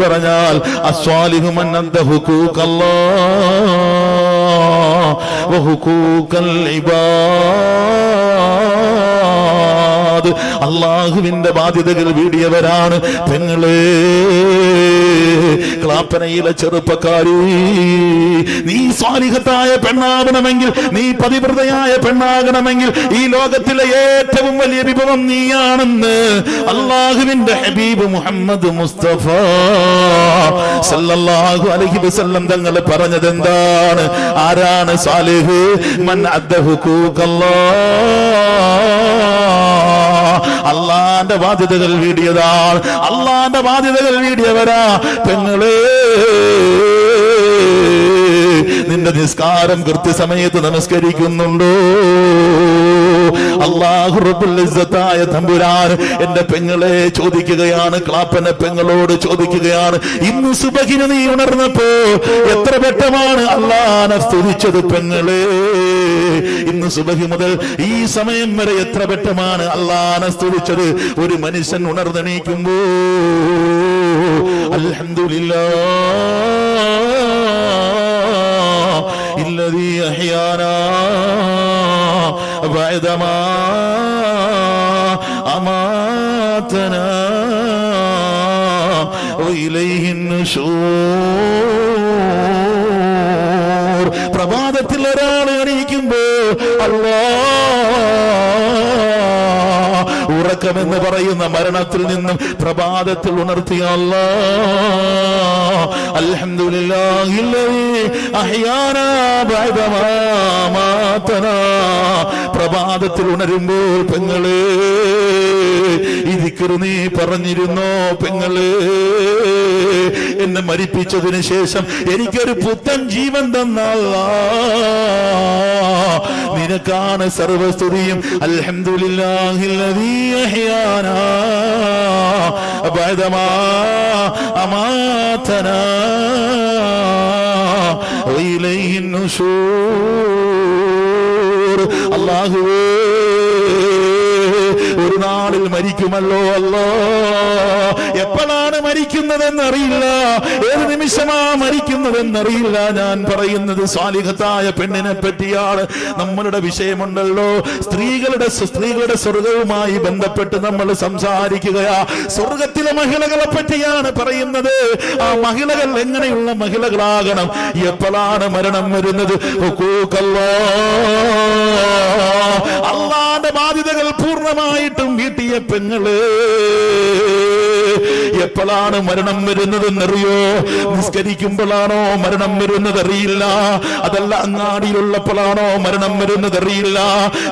പറഞ്ഞാൽ? അസ്വാലിഹു മൻ അദ്ദ ഹുഖൂഖല്ലാഹ് വഹുഖൂഖൽ ഇബാദ്. അല്ലാഹുവിന്റെ ബാധ്യതകൾ വീടിയവരാണ് പെങ്ങളെ. ക്ലാപ്പനയിലെ ചെറുപ്പക്കാരി, നീ സ്വാലിഹത്തായ പെണ്ണാകണമെങ്കിൽ, നീ പതിവ്രതയായ പെണ്ണാകണമെങ്കിൽ ഈ ലോകത്തിലെ ഏറ്റവും വലിയ വിഭവം നീയാണെന്ന് അല്ലാഹുവിന്റെ ഹബീബ് മുഹമ്മദ് മുസ്തഫ സല്ലല്ലാഹു അലൈഹി വസല്ലം തങ്ങൾ പറഞ്ഞത് എന്താണ്? ആരാണ് സാലിഹ്? മൻ അദ്ദ ഹുഖൂഖല്ലാഹ്. അല്ലാഹുവിന്റെ ബാധ്യതകൾ വീടിയതാണ്. അല്ലാഹുവിന്റെ ബാധ്യതകൾ വീടിയവരാ പെങ്ങളെ. നിന്റെ എന്റെ നിസ്കാരം കൃത്യസമയത്ത് നമസ്കരിക്കുന്നുണ്ടോ? അല്ലാഹു റബ്ബുൽ ഇസ്സത്തായ തമ്പുരാൻ എന്റെ പെങ്ങളെ ചോദിക്കുകയാണ്, ക്ലാപ്പന പെങ്ങളോട് ചോദിക്കുകയാണ്, ഇന്ന് സുബഹിന് നീ ഉണർന്നപ്പോ എത്ര വട്ടമാണ് അല്ലാഹനെ സ്തുതിച്ചത് പെങ്ങളെ? ഇന്ന് സുബഹി മുതൽ ഈ സമയം വരെ എത്ര വട്ടമാണ് അല്ലാഹനെ സ്തുതിച്ചത്? ഒരു മനുഷ്യൻ ഉണർന്നെണീക്കുമ്പോ അൽഹംദുലില്ലാഹ് ഇല്ലദീ അഹ്യാനാ ബഅദമാ അമാതനാ വഇലൈഹിൻ നുശൂർ. പ്രഭാതത്തിൽ ഒരാൾ എണീക്കുമ്പോ അല്ലാഹ് ഉറക്കമെന്ന് പറയുന്ന മരണത്തിൽ നിന്നും പ്രഭാതത്തിൽ ഉണർത്തിയ അല്ലാഹ് അൽഹംദുലില്ലാഹില്ലദീ അഹ്യാനാ ബഅദമാ അമാതനാ. പ്രഭാതത്തിൽ ഉണരുമ്പോൾ പെങ്ങളെ ഈ ദിക്ർ നീ പറഞ്ഞിരുന്നോ? പെങ്ങളെ എന്നെ മരിപ്പിച്ചതിന് ശേഷം എനിക്കൊരു പുത്തൻ ജീവൻ തന്ന നിനക്കാണ് സർവസ്തുതിയും. അൽഹംദുലില്ലാഹില്ലദീ അഹ്യാനാ ബഅദമാ അമാതനാ വഇലൈഹിൻ നുശൂർ. അല്ലാഹുവേ ഒരു നാളിൽ മരിക്കുമല്ലോ അല്ലാ. എപ്പോഴാണ് മരിക്കുന്നതെന്നറിയില്ല, ഏത് നിമിഷമാ മരിക്കുന്നതെന്നറിയില്ല. ഞാൻ പറയുന്നത് സ്വാലിഹത്തായ പെണ്ണിനെ പറ്റിയാണ്. നമ്മളുടെ വിഷയമുണ്ടല്ലോ, സ്ത്രീകളുടെ സ്വർഗവുമായി ബന്ധപ്പെട്ട് നമ്മൾ സംസാരിക്കുകയാ. സ്വർഗത്തിലെ മഹിളകളെ പറ്റിയാണ് പറയുന്നത്. ആ മഹിളകൾ എങ്ങനെയുള്ള മഹിളകളാകണം? എപ്പോഴാണ് മരണം വരുന്നത്? അള്ളാന്റെ ബാധ്യതകൾ പൂർണ്ണമായിട്ടും വീട്ടിയ പെങ്ങള് എപ്പോഴാണ് മരണം വരുന്നതെന്നറിയോ? നിസ്കരിക്കുമ്പോഴാണോ മരണം വരുന്നതറിയില്ല. അതല്ല അങ്ങാടിയിലുള്ളപ്പോഴാണോ മരണം വരുന്നതറിയില്ല.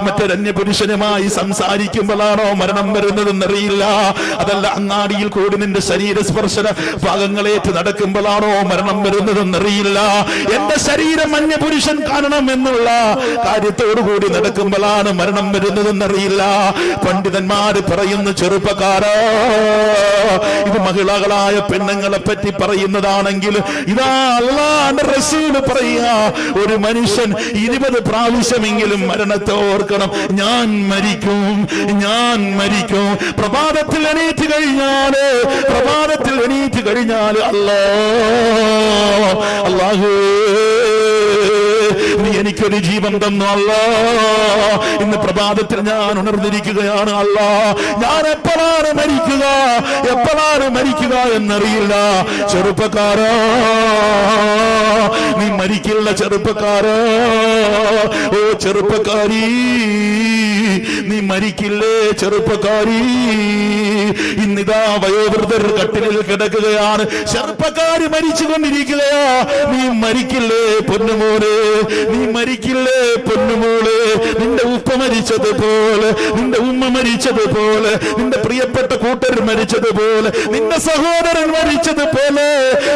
മറ്റൊരന്യ പുരുഷനുമായി സംസാരിക്കുമ്പോഴാണോ മരണം വരുന്നതെന്നറിയില്ല. അതല്ല അങ്ങാടിയിൽ കൂടി നിന്റെ ശരീരസ്പർശന ഭാഗങ്ങളേറ്റ് നടക്കുമ്പോഴാണോ മരണം വരുന്നതെന്നറിയില്ല. എന്റെ ശരീരം അന്യ പുരുഷൻ കാണണം എന്നുള്ള കാര്യത്തോടുകൂടി നടക്കുമ്പോഴാണ് മരണം വരുന്നതെന്നറിയില്ല. പണ്ഡിതന്മാര് പറയുന്നു, ചെറുപ്പക്കാരാ, ഇത് മഹിളകളായ പെണ്ണുങ്ങളെ പറ്റി പറയുന്നതാണെങ്കിൽ ഇതാ അല്ലാഹുവിന്റെ റസൂല് പറയാ, ഒരു മനുഷ്യൻ 20 പ്രാവശ്യമെങ്കിലും മരണത്തെ ഓർക്കണം. ഞാൻ മരിക്കും. പ്രഭാതത്തിൽ എണീറ്റ് കഴിഞ്ഞാൽ അല്ലാഹു നീ എനിക്കൊരു ജീവൻ തന്നു അല്ലാ. ഇന്ന് പ്രഭാതത്തിൽ ഞാൻ ഉണർന്നിരിക്കുകയാണ് അല്ലാ. ഞാൻ എപ്പോഴാണ് മരിക്കുക എന്നറിയില്ല. ചെറുപ്പക്കാരാ, നീ മരിക്കില്ല. ചെറുപ്പക്കാരാ, ഓ ചെറുപ്പക്കാരി, നീ മരിക്കില്ലേ? ചെറുപ്പക്കാരി, ഇന്നിതാ വയോവൃദ്ധർ കട്ടിലിൽ കിടക്കുകയാണ്. ചെറുപ്പക്കാരി മരിച്ചുകൊണ്ടിരിക്കുകയാ. നീ മരിക്കില്ലേ പൊന്നുമോനെ? നീ മരിക്കില്ലേ പൊന്നുമോളെ? നിന്റെ ഉപ്പ മരിച്ചതുപോലെ, നിന്റെ ഉമ്മ മരിച്ചതുപോലെ, നിന്റെ പ്രിയപ്പെട്ട കൂട്ടർ മരിച്ചതുപോലെ, നിന്റെ സഹോദരൻ മരിച്ചതുപോലെ,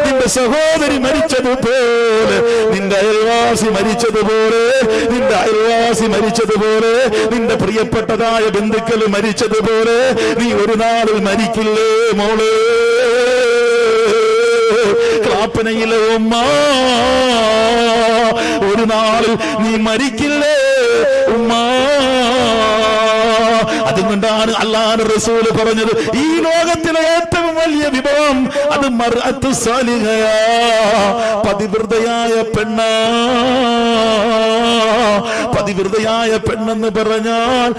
നിന്റെ സഹോദരി മരിച്ചതുപോലെ, നിന്റെ അയൽവാസി മരിച്ചതുപോലെ, നിന്റെ പ്രിയപ്പെട്ടതായ ബന്ധുക്കൾ മരിച്ചതുപോലെ നീ ഒരു നാളിൽ മരിക്കില്ലേ മോളെ? ക്ലാപ്പനയിലെ ഉമ്മ, ഒരു നാളിൽ നീ മരിക്കില്ലേ ഉമ്മ? അതുകൊണ്ടാണ് അല്ലാഹുവിന്റെ റസൂൽ പറഞ്ഞത്, ഈ ലോകത്തിലെ ഏറ്റവും വലിയ വിഭവം അത് മർഅത്തു സാലിഹയാ, പതിവ്രതയായ പെണ്ണാ. പതിവ്രതയായ പെണ്ണെന്ന് പറഞ്ഞാൽ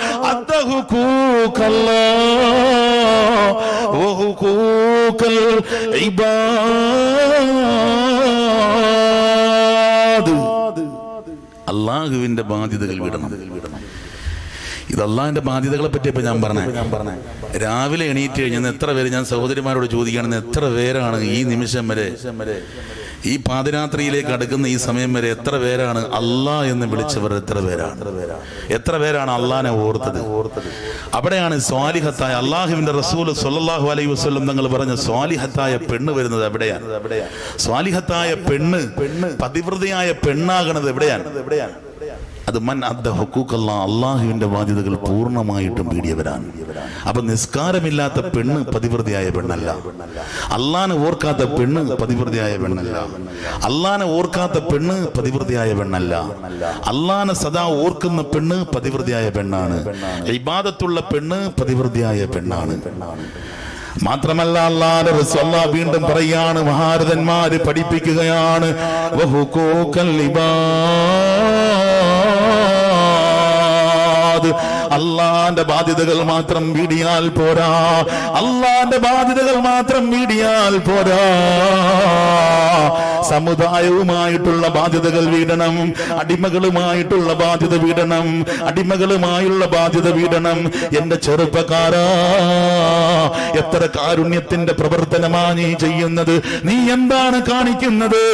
അള്ളാഹുവിന്റെ ബാധ്യതകൾ വിടണം. ഇത് അള്ളാഹിന്റെ ബാധ്യതകളെ പറ്റിയപ്പോൾ ഞാൻ പറഞ്ഞേ. രാവിലെ എണീറ്റ് കഴിഞ്ഞാൽ എത്ര പേര്, ഞാൻ സഹോദരിമാരോട് ചോദിക്കുകയാണെന്ന്, എത്ര പേരാണ് ഈ നിമിഷം വരെ ഈ പാതിരാത്രിയിലേക്ക് അടുക്കുന്ന ഈ സമയം വരെ എത്ര പേരാണ് അല്ലാ എന്ന് വിളിച്ചവർ? എത്ര പേരാണ് അള്ളാനെ ഓർത്തത്? അവിടെയാണ് സ്വാലിഹത്തായ അള്ളാഹുവിന്റെ റസൂൽ സ്വല്ലല്ലാഹു അലൈഹി വസല്ലം തങ്ങൾ പറഞ്ഞ സ്വാലിഹത്തായ പെണ്ണ് വരുന്നത് എവിടെയാണ്? സ്വാലിഹത്തായ പെണ്ണ്, പതിവ്രതയായ പെണ്ണാകണത് എവിടെയാണ്? അത് മൻ അദ്ദ ഹുഖൂഖല്ലാ, അള്ളാഹുവിന്റെ ബാധ്യതകൾ പൂർണ്ണമായിട്ടും വീടിയവരാണ്. അപ്പൊ നിസ്കാരമില്ലാത്ത പെണ്ണ് പതിവ്രതയായ പെണ്ണല്ല. അള്ളാനെ ഓർക്കാത്ത പെണ്ണ് പതിവ്രതയായ പെണ്ണല്ല. അള്ളാനെ ഓർക്കാത്ത പെണ്ണ് പതിവ്രതയായ പെണ്ണല്ല. അള്ളാനെ സദാ ഓർക്കുന്ന പെണ്ണ് പതിവ്രതയായ പെണ്ണാണ്. ഇബാദത്തുള്ള പെണ്ണ് പതിവ്രതയായ പെണ്ണാണ്. മാത്രമല്ല അല്ലാഹുവിന്റെ റസൂൽ വീണ്ടും പറയാണ്, മഹാരഥന്മാര് പഠിപ്പിക്കുകയാണ്, വഹുഖൂഖൽ ഇബാദ്, അള്ളാന്റെ ബാധ്യതകൾ മാത്രം വീടിയാൽ പോരാ. അള്ളാന്റെ ബാധ്യതകൾ മാത്രം വീടിയാൽ പോരാ. സമുദായവുമായിട്ടുള്ള ബാധ്യതകൾ വീടണം. അടിമകളുമായിട്ടുള്ള ബാധ്യത വീടണം. അടിമകളുമായുള്ള ബാധ്യത വീടണം. എന്റെ ചെറുപ്പക്കാരാ, എത്ര കാരുണ്യത്തിന്റെ പ്രവർത്തനമാ നീ ചെയ്യുന്നത്? നീ എന്താണ് കാണിക്കുന്നത്?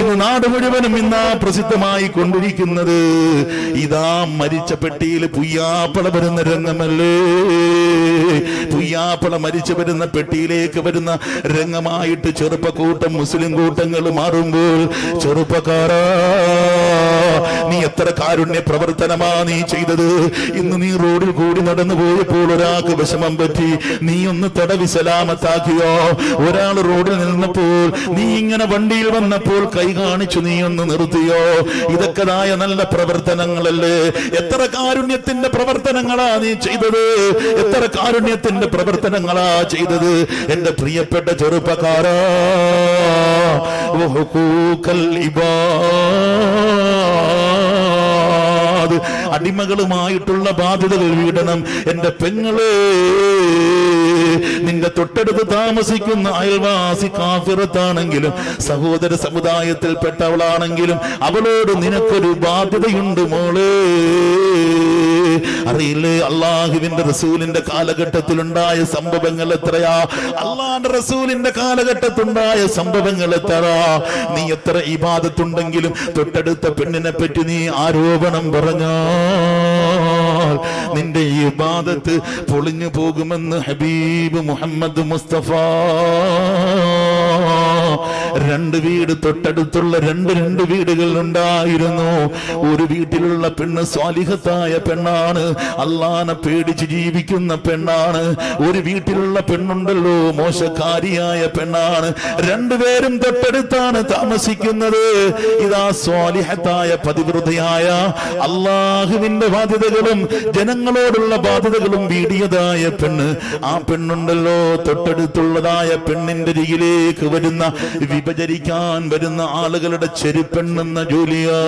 ഇന്ന് നാട് മുഴുവനും ഇന്നാ പ്രസിദ്ധമായി കൊണ്ടിരിക്കുന്നത് ഇതാ മരിച്ച പെട്ടിയിൽ പുയ്യാപ്പള വരുന്ന രംഗമല്ലേ. പുയ്യാപ്പള മരിച്ചു വരുന്ന പെട്ടിയിലേക്ക് വരുന്ന രംഗമായിട്ട് ചെറുപ്പക്കൂട്ടം മുസ്ലിം കൂട്ടങ്ങൾ മാറുമ്പോൾ, ചെറുപ്പക്കാരാ, നീ എത്ര കാരുണ്യ പ്രവർത്തനമാ നീ ചെയ്തത്? ഇന്ന് നീ റോഡിൽ കൂടി നടന്നു പോയപ്പോൾ ഒരാൾക്ക് വിഷമം പറ്റി, നീ ഒന്ന് തടവി സലാമത്താക്കിയോ? ഒരാൾ റോഡിൽ നിന്നപ്പോൾ നീ ഇങ്ങനെ വണ്ടിയിൽ വന്നപ്പോൾ കൈ കാണിച്ചു നീ ഒന്ന് നിർത്തിയോ? ഇതൊക്കെതായ നല്ല പ്രവർത്തനങ്ങളല്ലേ? എത്ര കാരുണ്യത്തിന്റെ പ്രവർത്തനങ്ങളാ നീ ചെയ്തത്? എത്ര കാരുണ്യത്തിന്റെ പ്രവർത്തനങ്ങളാ ചെയ്തത്? എന്റെ പ്രിയപ്പെട്ട ചെറുപ്പക്കാരാ, വഹുഖൂഖൽ ഇബാദ്, അടിമകളുമായിട്ടുള്ള ബാധ്യതകൾ വീടണം. എന്റെ പെങ്ങളെ, നിന്റെ തൊട്ടടുത്ത് താമസിക്കുന്ന അയൽവാസി കാഫിറത്താണെങ്കിലും സഹോദര സമുദായത്തിൽപ്പെട്ടവളാണെങ്കിലും അവളോട് നിനക്കൊരു ബാധ്യതയുണ്ട് മോളെ. അറിയില്ലേ, അള്ളാഹുവിന്റെ റസൂലിന്റെ കാലഘട്ടത്തിലുണ്ടായ സംഭവങ്ങൾ എത്രയാ? അള്ളാഹുവിന്റെ റസൂലിന്റെ കാലഘട്ടത്തിലുണ്ടായ സംഭവങ്ങൾ എത്രയാ? നീ എത്ര ഇബാദത്തുണ്ടെങ്കിലും തൊട്ടടുത്ത പെണ്ണിനെ പറ്റി നീ ആരോപണം പറഞ്ഞാൽ നിന്റെ ഈ ഇബാദത്ത് പൊളിഞ്ഞു പോകുമെന്ന് ഹബീബ് മുഹമ്മദ് മുസ്തഫ. രണ്ട് വീട് തൊട്ടടുത്തുള്ള രണ്ട് വീടുകൾ ഉണ്ടായിരുന്നു. ഒരു വീട്ടിലുള്ള പെണ്ണ് സ്വാലിഹത്തായ പെണ്ണാണ്, അള്ളാനെ പേടിച്ച് ജീവിക്കുന്ന പെണ്ണാണ്. ഒരു വീട്ടിലുള്ള പെണ്ണുണ്ടല്ലോ, മോശക്കാരിയായ പെണ്ണാണ്. രണ്ടുപേരും തൊട്ടടുത്താണ് താമസിക്കുന്നത്. ഇതാ സ്വാലിഹത്തായ പതിവ്രതയായ അള്ളാഹുവിന്റെ ബാധ്യതകളും ജനങ്ങളോടുള്ള ബാധ്യതകളും വീടിയതായ പെണ്ണ്. ആ പെണ്ണുണ്ടല്ലോ, തൊട്ടടുത്തുള്ളതായ പെണ്ണിന്റെ അരികിലേക്ക് വരുന്ന, വിഭജിക്കാൻ വരുന്ന ആളുകളുടെ ചെരുപ്പെണ്ണുന്ന ജോലിയാ.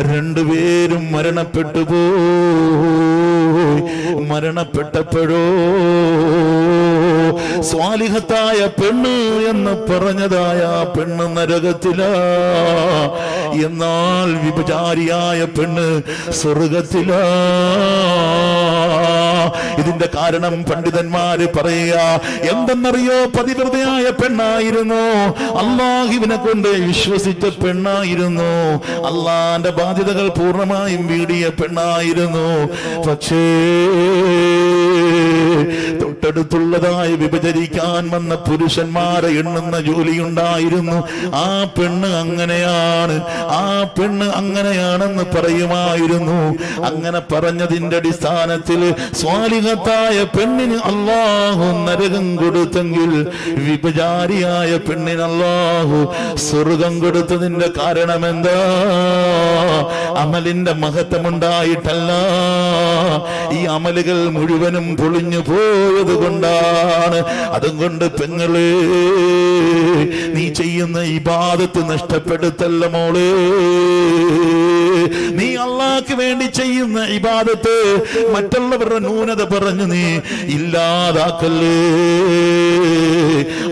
രണ്ടുപേരും മരണപ്പെട്ടു പോയി. മരണപ്പെട്ടപ്പോഴോ സ്വാലിഹത്തായ പെണ്ണ് എന്ന് പറഞ്ഞതായ പെണ്ണ് നരകത്തിലാ. എന്നാൽ വിഭചാരിയായ പെണ്ണ് സ്വർഗത്തിലാ. ഇതിന്റെ കാരണം പണ്ഡിതന്മാര് പറയുക എന്തെന്നറിയോ? പതിവ്രതയായ പെണ്ണായിരുന്നു, അള്ളാഹുവിനെ കൊണ്ട് വിശ്വസിച്ച പെണ്ണായിരുന്നു, അള്ളാന്റെ ബാധ്യതകൾ പൂർണ്ണമായും വീടിയ പെണ്ണായിരുന്നു. പക്ഷേ തൊട്ടടുത്തുള്ളതായി വിഭജിക്കാൻ വന്ന പുരുഷന്മാരെ എണ്ണുന്ന ജോലിയുണ്ടായിരുന്നു. ആ പെണ്ണ് അങ്ങനെയാണ്, ആ പെണ്ണ് അങ്ങനെയാണെന്ന് പറയുമായിരുന്നു. അങ്ങനെ പറഞ്ഞതിന്റെ അടിസ്ഥാനത്തിൽ സ്വാലിഹത്തായ പെണ്ണിന് അല്ലാഹു നരകം കൊടുത്തെങ്കിൽ വിഭചാരിയായ പെണ്ണിന് അല്ലാഹു സ്വർഗം കൊടുത്തതിന്റെ കാരണം എന്താ? അമലിന്റെ മഹത്വമുണ്ടായിട്ടല്ല, ഈ അമലുകൾ മുഴുവനും പൊളിഞ്ഞു പോയത് കൊണ്ടാണ്. അതുകൊണ്ട് പെങ്ങളെ, നീ ചെയ്യുന്ന ഇബാദത്ത് നഷ്ടപ്പെടുത്തല്ല മോളെ. നീ അള്ളാഹ്ക്ക് വേണ്ടി ചെയ്യുന്ന ഇബാദത്ത് മറ്റുള്ളവരുടെ ന്യൂനത പറഞ്ഞു നീ ഇല്ലാതാക്കല്ലേ.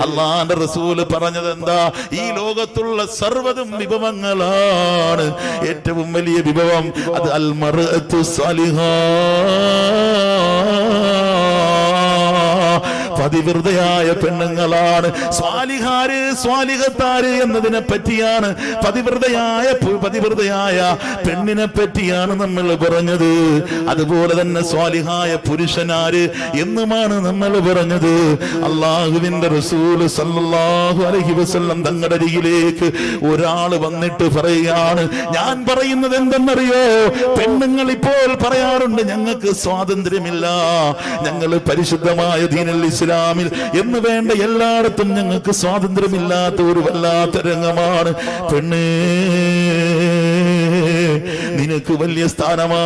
അള്ളാഹുവിന്റെ റസൂല് പറഞ്ഞത് എന്താ? ഈ ലോകത്തുള്ള സർവ്വതും വിഭവങ്ങളാണ്, ഏറ്റവും വലിയ വിഭവം അത് അൽ മർഅത്തു സാലിഹ, പതിവ്രതയായ പെണ്ണുങ്ങളാണ്. സ്വാലിഹാര് സ്വാലിഹത്താര് എന്നതിനെ പറ്റിയാണ്, പതിവ്രതയായ പെണ്ണിനെ പറ്റിയാണ് നമ്മൾ പറഞ്ഞത്. അതുപോലെ തന്നെ സ്വാലിഹായ പുരുഷനാര് എന്നുമാണ് നമ്മൾ പറഞ്ഞത്. അള്ളാഹുവിന്റെ റസൂൽ സല്ലല്ലാഹു അലൈഹി വസല്ലം തങ്ങളുടെ അരികിലേക്ക് ഒരാൾ വന്നിട്ട് പറയുകയാണ്, ഞാൻ പറയുന്നത് എന്തെന്നറിയോ? പെണ്ണുങ്ങൾ ഇപ്പോൾ പറയാറുണ്ട് ഞങ്ങൾക്ക് സ്വാതന്ത്ര്യമില്ല, ഞങ്ങൾ പരിശുദ്ധമായ ദീനുൽ ഇസ്ലാമിൽ എന്ന് വേണ്ട എല്ലായിടത്തും ഞങ്ങൾക്ക് സ്വാതന്ത്ര്യമില്ലാത്ത ഒരു വല്ലാത്ത രംഗമാണ്. പെണ്ണേ, നിനക്ക് വലിയ സ്ഥാനമാ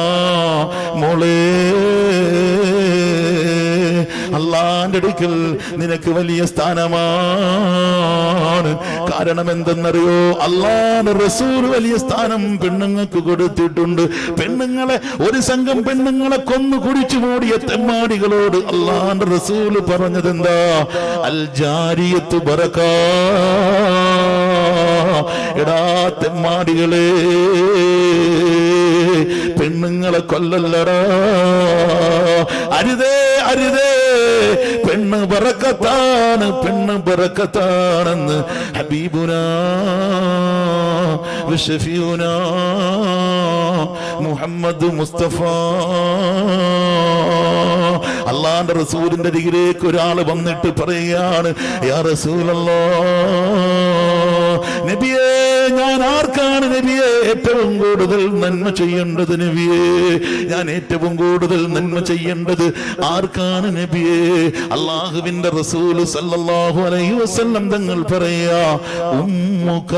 മോളെ, അല്ലാഹുവിന്റെ അടുക്കൽ നിനക്ക് വലിയ സ്ഥാനമാണ്. കാരണം എന്തെന്നറിയോ? അല്ലാഹുവിന്റെ റസൂൽ വലിയ സ്ഥാനം പെണ്ണുങ്ങൾക്ക് കൊടുത്തിട്ടുണ്ട്. പെണ്ണുങ്ങളെ, ഒരു സംഘം പെണ്ണുങ്ങളെ കൊന്നു കുടിച്ചു മൂടിയ തെമ്മാടികളോട് അല്ലാഹുവിന്റെ റസൂൽ പറഞ്ഞത് എന്താ? അൽ ജാരിയത്തു ബറകാ. എടാ തെമ്മാടികളെ, പെണ്ണുങ്ങളെ കൊല്ലല്ലടാ, അരുതേ അരുതേ, പെണ്ണ് ബറക്കത്താണ്, പെണ്ണ് ബറക്കത്താണെന്ന് ഹബീബുനാ വശഫീഉനാ മുഹമ്മദ് മുസ്തഫ അല്ലാഹുവിന്റെ റസൂലിന്റെ അരികിലേക്ക് ഒരാൾ വന്നിട്ട് പറയുകയാണ്, യാ റസൂലല്ലാഹ്, നബിയേ, ഞാൻ ആർക്കാണ് നബിയെ ഏറ്റവും കൂടുതൽ നന്മ ചെയ്യേണ്ടത്? നബിയേ, ഞാൻ ഏറ്റവും കൂടുതൽ നന്മ ചെയ്യേണ്ടത് ആർക്കാണ് നബിയേ? അള്ളാഹുവിന്റെ റസൂൽ സല്ലല്ലാഹു അലൈഹി വസല്ലം തങ്ങൾ പറയാ, ഉമ്മുക,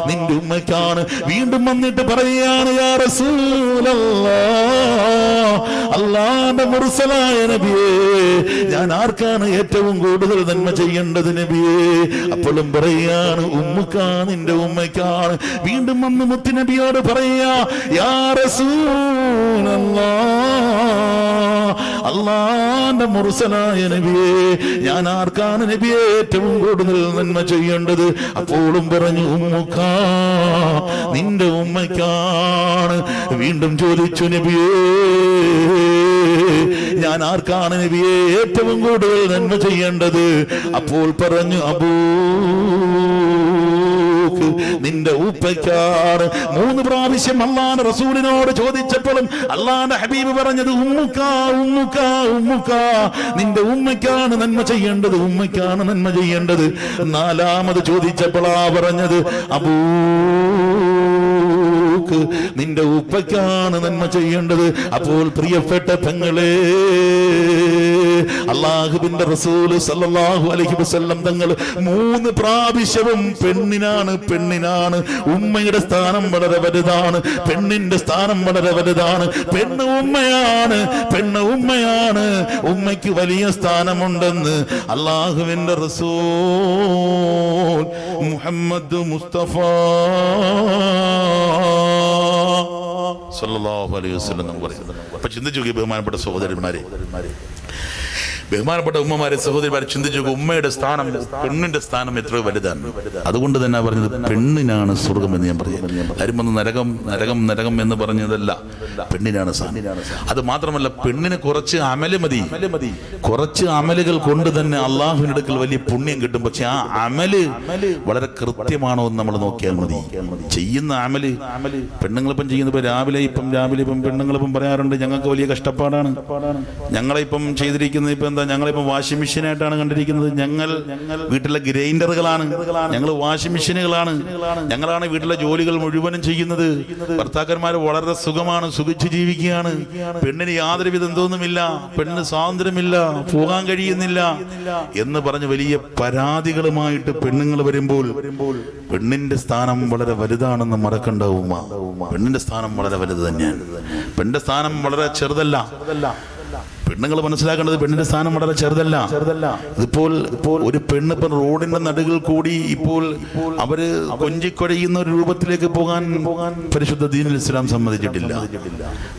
നിന്റെ ഉമ്മയ്ക്കാണ്. വീണ്ടും വന്നിട്ട് പറയുകയാണ്, യാ റസൂലല്ലാഹ്, അല്ലാഹുവിന്റെ മുർസലായ നബിയേ, ഞാൻ ആർക്കാണ് ഏറ്റവും കൂടുതൽ നന്മ ചെയ്യേണ്ടത് നബിയേ? അപ്പോഴും പറയാണ്, ഉമ്മുക, നിന്റെ ഉമ്മയ്ക്കാണ്. വീണ്ടും വന്ന് മുത്തുനബിയോട് പറയാ, യാ റസൂലല്ലാഹ്, അല്ലാഹുവിന്റെ മുർസലായ നബിയേ, ഞാൻ ആർക്കാണ് നബിയെ ഏറ്റവും കൂടുതൽ നന്മ ചെയ്യേണ്ടത്? അപ്പോഴും പറഞ്ഞു, ഉമ്മുക, നിന്റെ ഉമ്മയ്ക്കാണ്. വീണ്ടും ചോദിച്ചു, നബിയേ, ഞാൻ ആർക്കാണ് നബിയെ ഏറ്റവും കൂടുതൽ നന്മ ചെയ്യേണ്ടത്? അപ്പോൾ പറഞ്ഞു, നിന്റെ ഉപ്പയ്ക്കാണ്. 3 പ്രാവശ്യം അല്ലാഹുവിന്റെ റസൂലിനോട് ചോദിച്ചപ്പോഴും അല്ലാഹുവിന്റെ ഹബീബ് പറഞ്ഞത്, ഉമ്മുക, ഉമ്മുക, ഉമ്മുക, നിന്റെ ഉമ്മയ്ക്കാണ് നന്മ ചെയ്യേണ്ടത്, ഉമ്മയ്ക്കാണ് നന്മ ചെയ്യേണ്ടത്. 4ാമത് ചോദിച്ചപ്പോഴാ പറഞ്ഞത്, നിന്റെ ഉപ്പയ്ക്കാണ് നന്മ ചെയ്യേണ്ടത്. അപ്പോൾ പ്രിയപ്പെട്ട പെങ്ങളെ, അല്ലാഹുവിന്റെ റസൂൽ സല്ലല്ലാഹു അലൈഹി വസല്ലം തങ്ങൾ 3 പ്രാവശ്യവും പെണ്ണിനാണ്, പെണ്ണിനാണ്. ഉമ്മയുടെ സ്ഥാനം വളരെ വലുതാണ്, പെണ്ണിന്റെ സ്ഥാനം വളരെ വലുതാണ്. പെണ്ണ് ഉമ്മയാണ്, പെണ്ണ് ഉമ്മയാണ്, ഉമ്മയ്ക്ക് വലിയ സ്ഥാനമുണ്ടെന്ന് അല്ലാഹുവിന്റെ റസൂൽ മുഹമ്മദ് മുസ്തഫ സല്ലല്ലാഹു അലൈഹി വസല്ലം പറയുന്നത്. അപ്പൊ ചിന്തിച്ചു, ബഹുമാനപ്പെട്ട സഹോദരന്മാരെ, ബഹുമാനപ്പെട്ട ഉമ്മമാരെ, സഹോദരിമാരെ, ചിന്തിച്ചു, ഉമ്മയുടെ സ്ഥാനം, പെണ്ണിന്റെ സ്ഥാനം എത്ര വലുതാണ്. അതുകൊണ്ട് തന്നെ പറഞ്ഞത് പെണ്ണിനാണ് സ്വർഗം എന്ന് ഞാൻ പറഞ്ഞു. ആരും വന്ന് നരകം നരകം നരകം എന്ന് പറഞ്ഞതല്ല, പെണ്ണിനാണ് സ്ഥാനം. അത് മാത്രമല്ല, പെണ്ണിന് കുറച്ച് അമല് മതി, കുറച്ച് അമലുകൾ കൊണ്ട് തന്നെ അള്ളാഹുവിന്റെ അടുക്കൽ വലിയ പുണ്യം കിട്ടും. പക്ഷെ ആ അമല് വളരെ കൃത്യമാണോ എന്ന് നമ്മൾ നോക്കിയാൽ മതി. ചെയ്യുന്ന അമല്, പെണ്ണുങ്ങളിപ്പം ചെയ്യുന്നത് രാവിലെ ഇപ്പം പെണ്ണുങ്ങളിപ്പം പറയാറുണ്ട്, ഞങ്ങൾക്ക് വലിയ കഷ്ടപ്പാടാണ്, ഞങ്ങളിപ്പം ചെയ്തിരിക്കുന്നത് ഇപ്പം എന്താ, ഞങ്ങളിപ്പം വാഷിംഗ് മെഷീനായിട്ടാണ് കണ്ടിരിക്കുന്നത്, ഞങ്ങൾ വീട്ടിലെ ഗ്രൈൻഡറുകളാണ്, ഞങ്ങൾ വാഷിംഗ് മെഷീനുകളാണ്, ഞങ്ങളാണ് വീട്ടിലെ ജോലികൾ മുഴുവനും ചെയ്യുന്നത്. ഭർത്താക്കന്മാർ വളരെ സുഖമാണ്, സുഖിച്ച് ജീവിക്കുകയാണ്. പെണ്ണിന് യാതൊരുവിധ എന്തോന്നുമില്ല, പെണ്ണിന് സ്വാതന്ത്ര്യമില്ല, പോകാൻ കഴിയുന്നില്ല എന്ന് പറഞ്ഞ് വലിയ പരാതികളുമായിട്ട് പെണ്ണുങ്ങൾ വരുമ്പോൾ പെണ്ണിന്റെ സ്ഥാനം വളരെ വലുതാണെന്ന് മറക്കണ്ട ഉമ്മ. പെണ്ണിന്റെ സ്ഥാനം വളരെ വലുത് തന്നെയാണ്. പെണ്ണിന്റെ സ്ഥാനം വളരെ ചെറുതല്ല. പെണ്ണുങ്ങൾ മനസ്സിലാക്കേണ്ടത് പെണ്ണിന്റെ സ്ഥാനം വളരെ ചെറുതല്ല. ഇപ്പോൾ ഒരു പെണ്ണ് ഇപ്പം റോഡിന്റെ നടുകൾ കൂടി ഇപ്പോൾ അവര് കൊഞ്ചിക്കൊഴയുന്ന ഒരു രൂപത്തിലേക്ക് പോകാൻ പരിശുദ്ധ ദീനുൽ ഇസ്ലാം സമ്മതിച്ചിട്ടില്ല.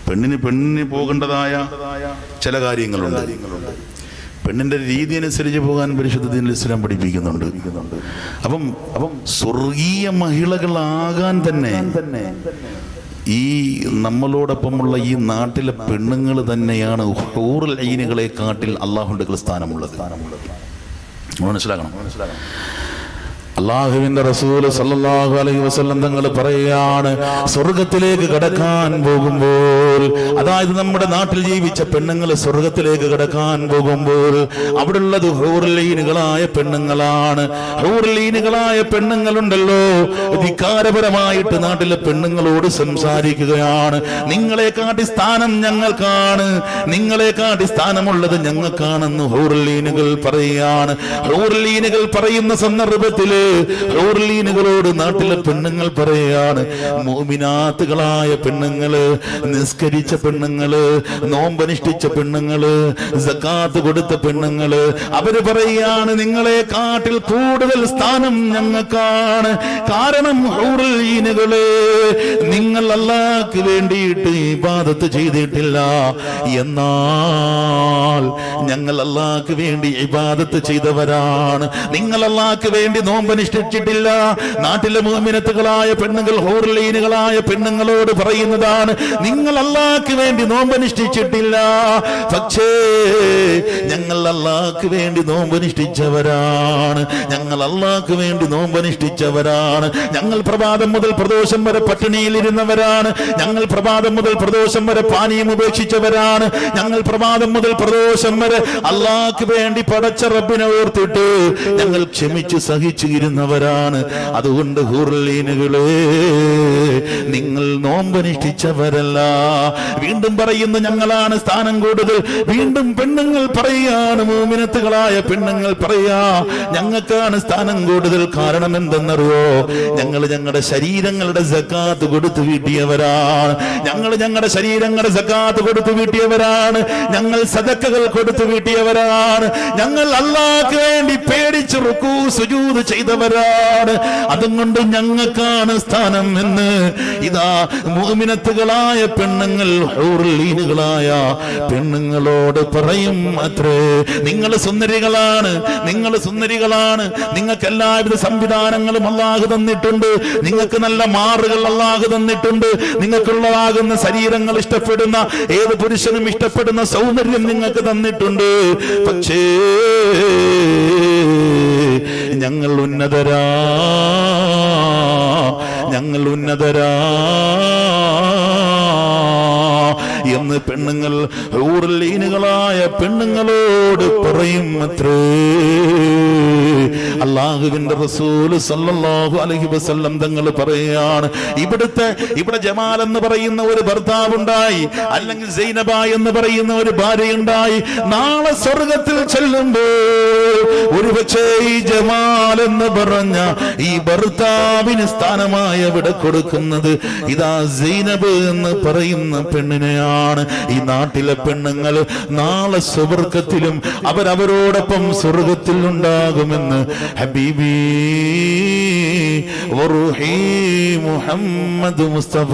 പെണ്ണിന് പോകേണ്ടതായ ചില കാര്യങ്ങളുണ്ട്. പെണ്ണിന്റെ രീതി അനുസരിച്ച് പോകാൻ പരിശുദ്ധ ദീനുൽ ഇസ്ലാം പഠിപ്പിക്കുന്നുണ്ട്. അപ്പം സ്വർഗീയ മഹിളകളാകാൻ തന്നെ ഈ നമ്മളോടൊപ്പമുള്ള ഈ നാട്ടിലെ പെണ്ണുങ്ങൾ തന്നെയാണ് ഹൂറുൽ ഐനുകളെ കാട്ടിൽ അള്ളാഹുവിന്റെ സ്ഥാനമുള്ളത്. മനസ്സിലാക്കണം. അല്ലാഹുവിന്റെ റസൂൽ സല്ലല്ലാഹു അലൈഹി വസല്ലം തങ്ങൾ പറയുകയാണ്, സ്വർഗത്തിലേക്ക് കടക്കാൻ പോകുമ്പോൾ, അതായത് നമ്മുടെ നാട്ടിൽ ജീവിച്ച പെണ്ണുങ്ങൾ സ്വർഗത്തിലേക്ക് കടക്കാൻ പോകുമ്പോൾ അവിടെയുള്ളത് ഹൂറുൽ ഐനുകളായ പെണ്ണുങ്ങളാണ്. ഹൂറുൽ ഐനുകളായ പെണ്ണുങ്ങളുണ്ടല്ലോ, ധിക്കാരപരമായിട്ട് നാട്ടിലെ പെണ്ണുങ്ങളോട് സംസാരിക്കുകയാണ്. നിങ്ങളെ കാട്ടി സ്ഥാനം ഞങ്ങൾക്കാണ്, നിങ്ങളെ കാട്ടി സ്ഥാനമുള്ളത് ഞങ്ങൾക്കാണെന്ന് ഹൂറുൽ ഐനുകൾ പറയുകയാണ്. ഹൂറുൽ ഐനുകൾ പറയുന്ന സന്ദർഭത്തില് ഹൂറുൽ ഐനുകളോട് നാട്ടിലെ പെണ്ണുങ്ങൾ പറയാണ്, മുഅ്മിനാത്തുകളായ പെണ്ണുങ്ങള്, നിസ്കരിച്ച പെണ്ണുങ്ങള്, നോമ്പനുഷ്ഠിച്ച പെണ്ണുങ്ങള്, സകാത്ത് കൊടുത്ത പെണ്ണുങ്ങള്, അവര് പറയാണ് നിങ്ങളെ കാട്ടിൽ കൂടുതൽ സ്ഥാനം ഞങ്ങൾക്കാണ്. കാരണം ഹൂറുൽ ഐനുകളെ, നിങ്ങൾ അല്ലാഹ്ക്ക് വേണ്ടിയിട്ട് ഇബാദത്ത് ചെയ്തിട്ടില്ല, എന്നാൽ ഞങ്ങൾ അല്ലാഹ്ക്ക് വേണ്ടി ഇബാദത്ത് ചെയ്തവരാണ്. നിങ്ങൾ അല്ലാഹ്ക്ക് വേണ്ടി നോമ്പനുഷ്ഠിച്ചിട്ടില്ല. നാട്ടിലെ മുഅ്മിനത്തുകളായ പെണ്ണുങ്ങൾ ഹൂറുൽ ഐനുകളായ പെണ്ണുങ്ങളോട് പറയുന്നതാണ്, നിങ്ങൾ അല്ലാഹ്ക്ക് വേണ്ടി നോമ്പനുഷ്ഠിച്ചിട്ടില്ല, പക്ഷേ ഞങ്ങൾ അല്ലാഹ്ക്ക് വേണ്ടി നോമ്പനുഷ്ഠിച്ചവരാണ്, ഞങ്ങൾ അല്ലാഹ്ക്ക് വേണ്ടി നോമ്പനുഷ്ഠിച്ചവരാണ്. ഞങ്ങൾ പ്രഭാതം മുതൽ പ്രദോഷം വരെ പട്ടിണിയിൽ ഇരുന്നവരാണ്, ഞങ്ങൾ പ്രഭാതം മുതൽ പ്രദോഷം വരെ പാനീയം ഉപേക്ഷിച്ചവരാണ്, ഞങ്ങൾ പ്രഭാതം മുതൽ പ്രദോഷം വരെ അല്ലാഹ്ക്ക് വേണ്ടി പടച്ച റബ്ബിനെ ഓർത്തിട്ട് ഞങ്ങൾ ക്ഷമിച്ച് സഹിച്ചു ഇരുന്നവരാണ്. അതുകൊണ്ട് ഹൂറുൽ ഐനുകളെ, നിങ്ങൾ നോമ്പനുഷ്ഠിച്ചവരല്ല. വീണ്ടും പറയുന്നു, ഞങ്ങളാണ് സ്ഥാനം കൂടുതൽ. വീണ്ടും പെണ്ണുങ്ങൾ പറയാണ്, മുഅ്മിനത്തുകളായ പെണ്ണുങ്ങൾ പറയാ, ഞങ്ങൾക്കാണ് സ്ഥാനം കൂടുതൽ. കാരണം എന്തെന്നറിയോ? ഞങ്ങൾ ഞങ്ങളുടെ ശരീരങ്ങളുടെ സകാത്ത് കൊടുത്തു വീട്ടിയവരാണ്, ഞങ്ങൾ ഞങ്ങളുടെ ശരീരങ്ങളുടെ സകാത്ത് കൊടുത്തു വീട്ടിയവരാണ്, ഞങ്ങൾ സദഖകൾ കൊടുത്തു വീട്ടിയവരാണ്, ഞങ്ങൾ അല്ലാഹ്ക്ക് വേണ്ടി പേടിച്ച് റുക്കൂ സുജൂദ് ചെയ്തവരാണ്. അതുകൊണ്ട് ഞങ്ങൾക്കാണ് സ്ഥാനം എന്ന് ഇതാ മുഅ്മിനത്തുകളായ പെണ്ണുങ്ങൾ ഹൂറുൽ ഐനുകളായ പെണ്ണുങ്ങളോട് പറയും അത്രേ. നിങ്ങൾ സുന്ദരികളാണ്, നിങ്ങൾ സുന്ദരികളാണ്, നിങ്ങൾക്ക് എല്ലാവിധ സംവിധാനങ്ങളും അല്ലാഹു തന്നിട്ടുണ്ട്, നിങ്ങൾക്ക് നല്ല മാറുകൾ അല്ലാഹു തന്നിട്ടുണ്ട്, നിങ്ങൾക്കുള്ളതാകുന്ന ശരീരങ്ങൾ ഇഷ്ടപ്പെടുന്ന ഏത് പുരുഷനും ഇഷ്ടപ്പെടുന്ന സൗന്ദര്യം നിങ്ങൾക്ക് തന്നിട്ടുണ്ട്. പക്ഷേ ഞങ്ങൾ ഉന്നതരാ, ഞങ്ങൾ ഉന്നതരാ എന്ന് പെണ്ണുങ്ങൾ ഹൂറുൽ ഐനുകളായ പെണ്ണുങ്ങളോട് പറയും അത്രേ. അല്ലാഹുവിന്റെ റസൂൽ സല്ലല്ലാഹു അലൈഹി വസല്ലം തങ്ങൾ പറയുകയാണ്, ഇവിടെ ജമാൽ എന്ന് പറയുന്ന ഒരു ഭർത്താവുണ്ടായി, അല്ലെങ്കിൽ സൈനബ എന്ന് പറയുന്ന ഒരു ഭാര്യയുണ്ടായി. നാളെ സ്വർഗത്തിൽ ചെല്ലുമ്പോൾ ഒരുപക്ഷേ ഈ ജമാൽ എന്ന് പറഞ്ഞ ഈ ഭർത്താവിന് സ്ഥാനമായി അവിടെ കൊടുക്കുന്നത് ഇതാ സൈനബ് എന്ന് പറയുന്ന പെണ്ണിനെയാണ്. ഈ നാട്ടിലെ പെണ്ണുങ്ങൾ നാളെ സ്വർഗത്തിലും അവരവരോടൊപ്പം സ്വർഗത്തിൽ ഉണ്ടാകുമെന്ന് ഹബീബി വറൂഹി മുഹമ്മദ് മുസ്തഫ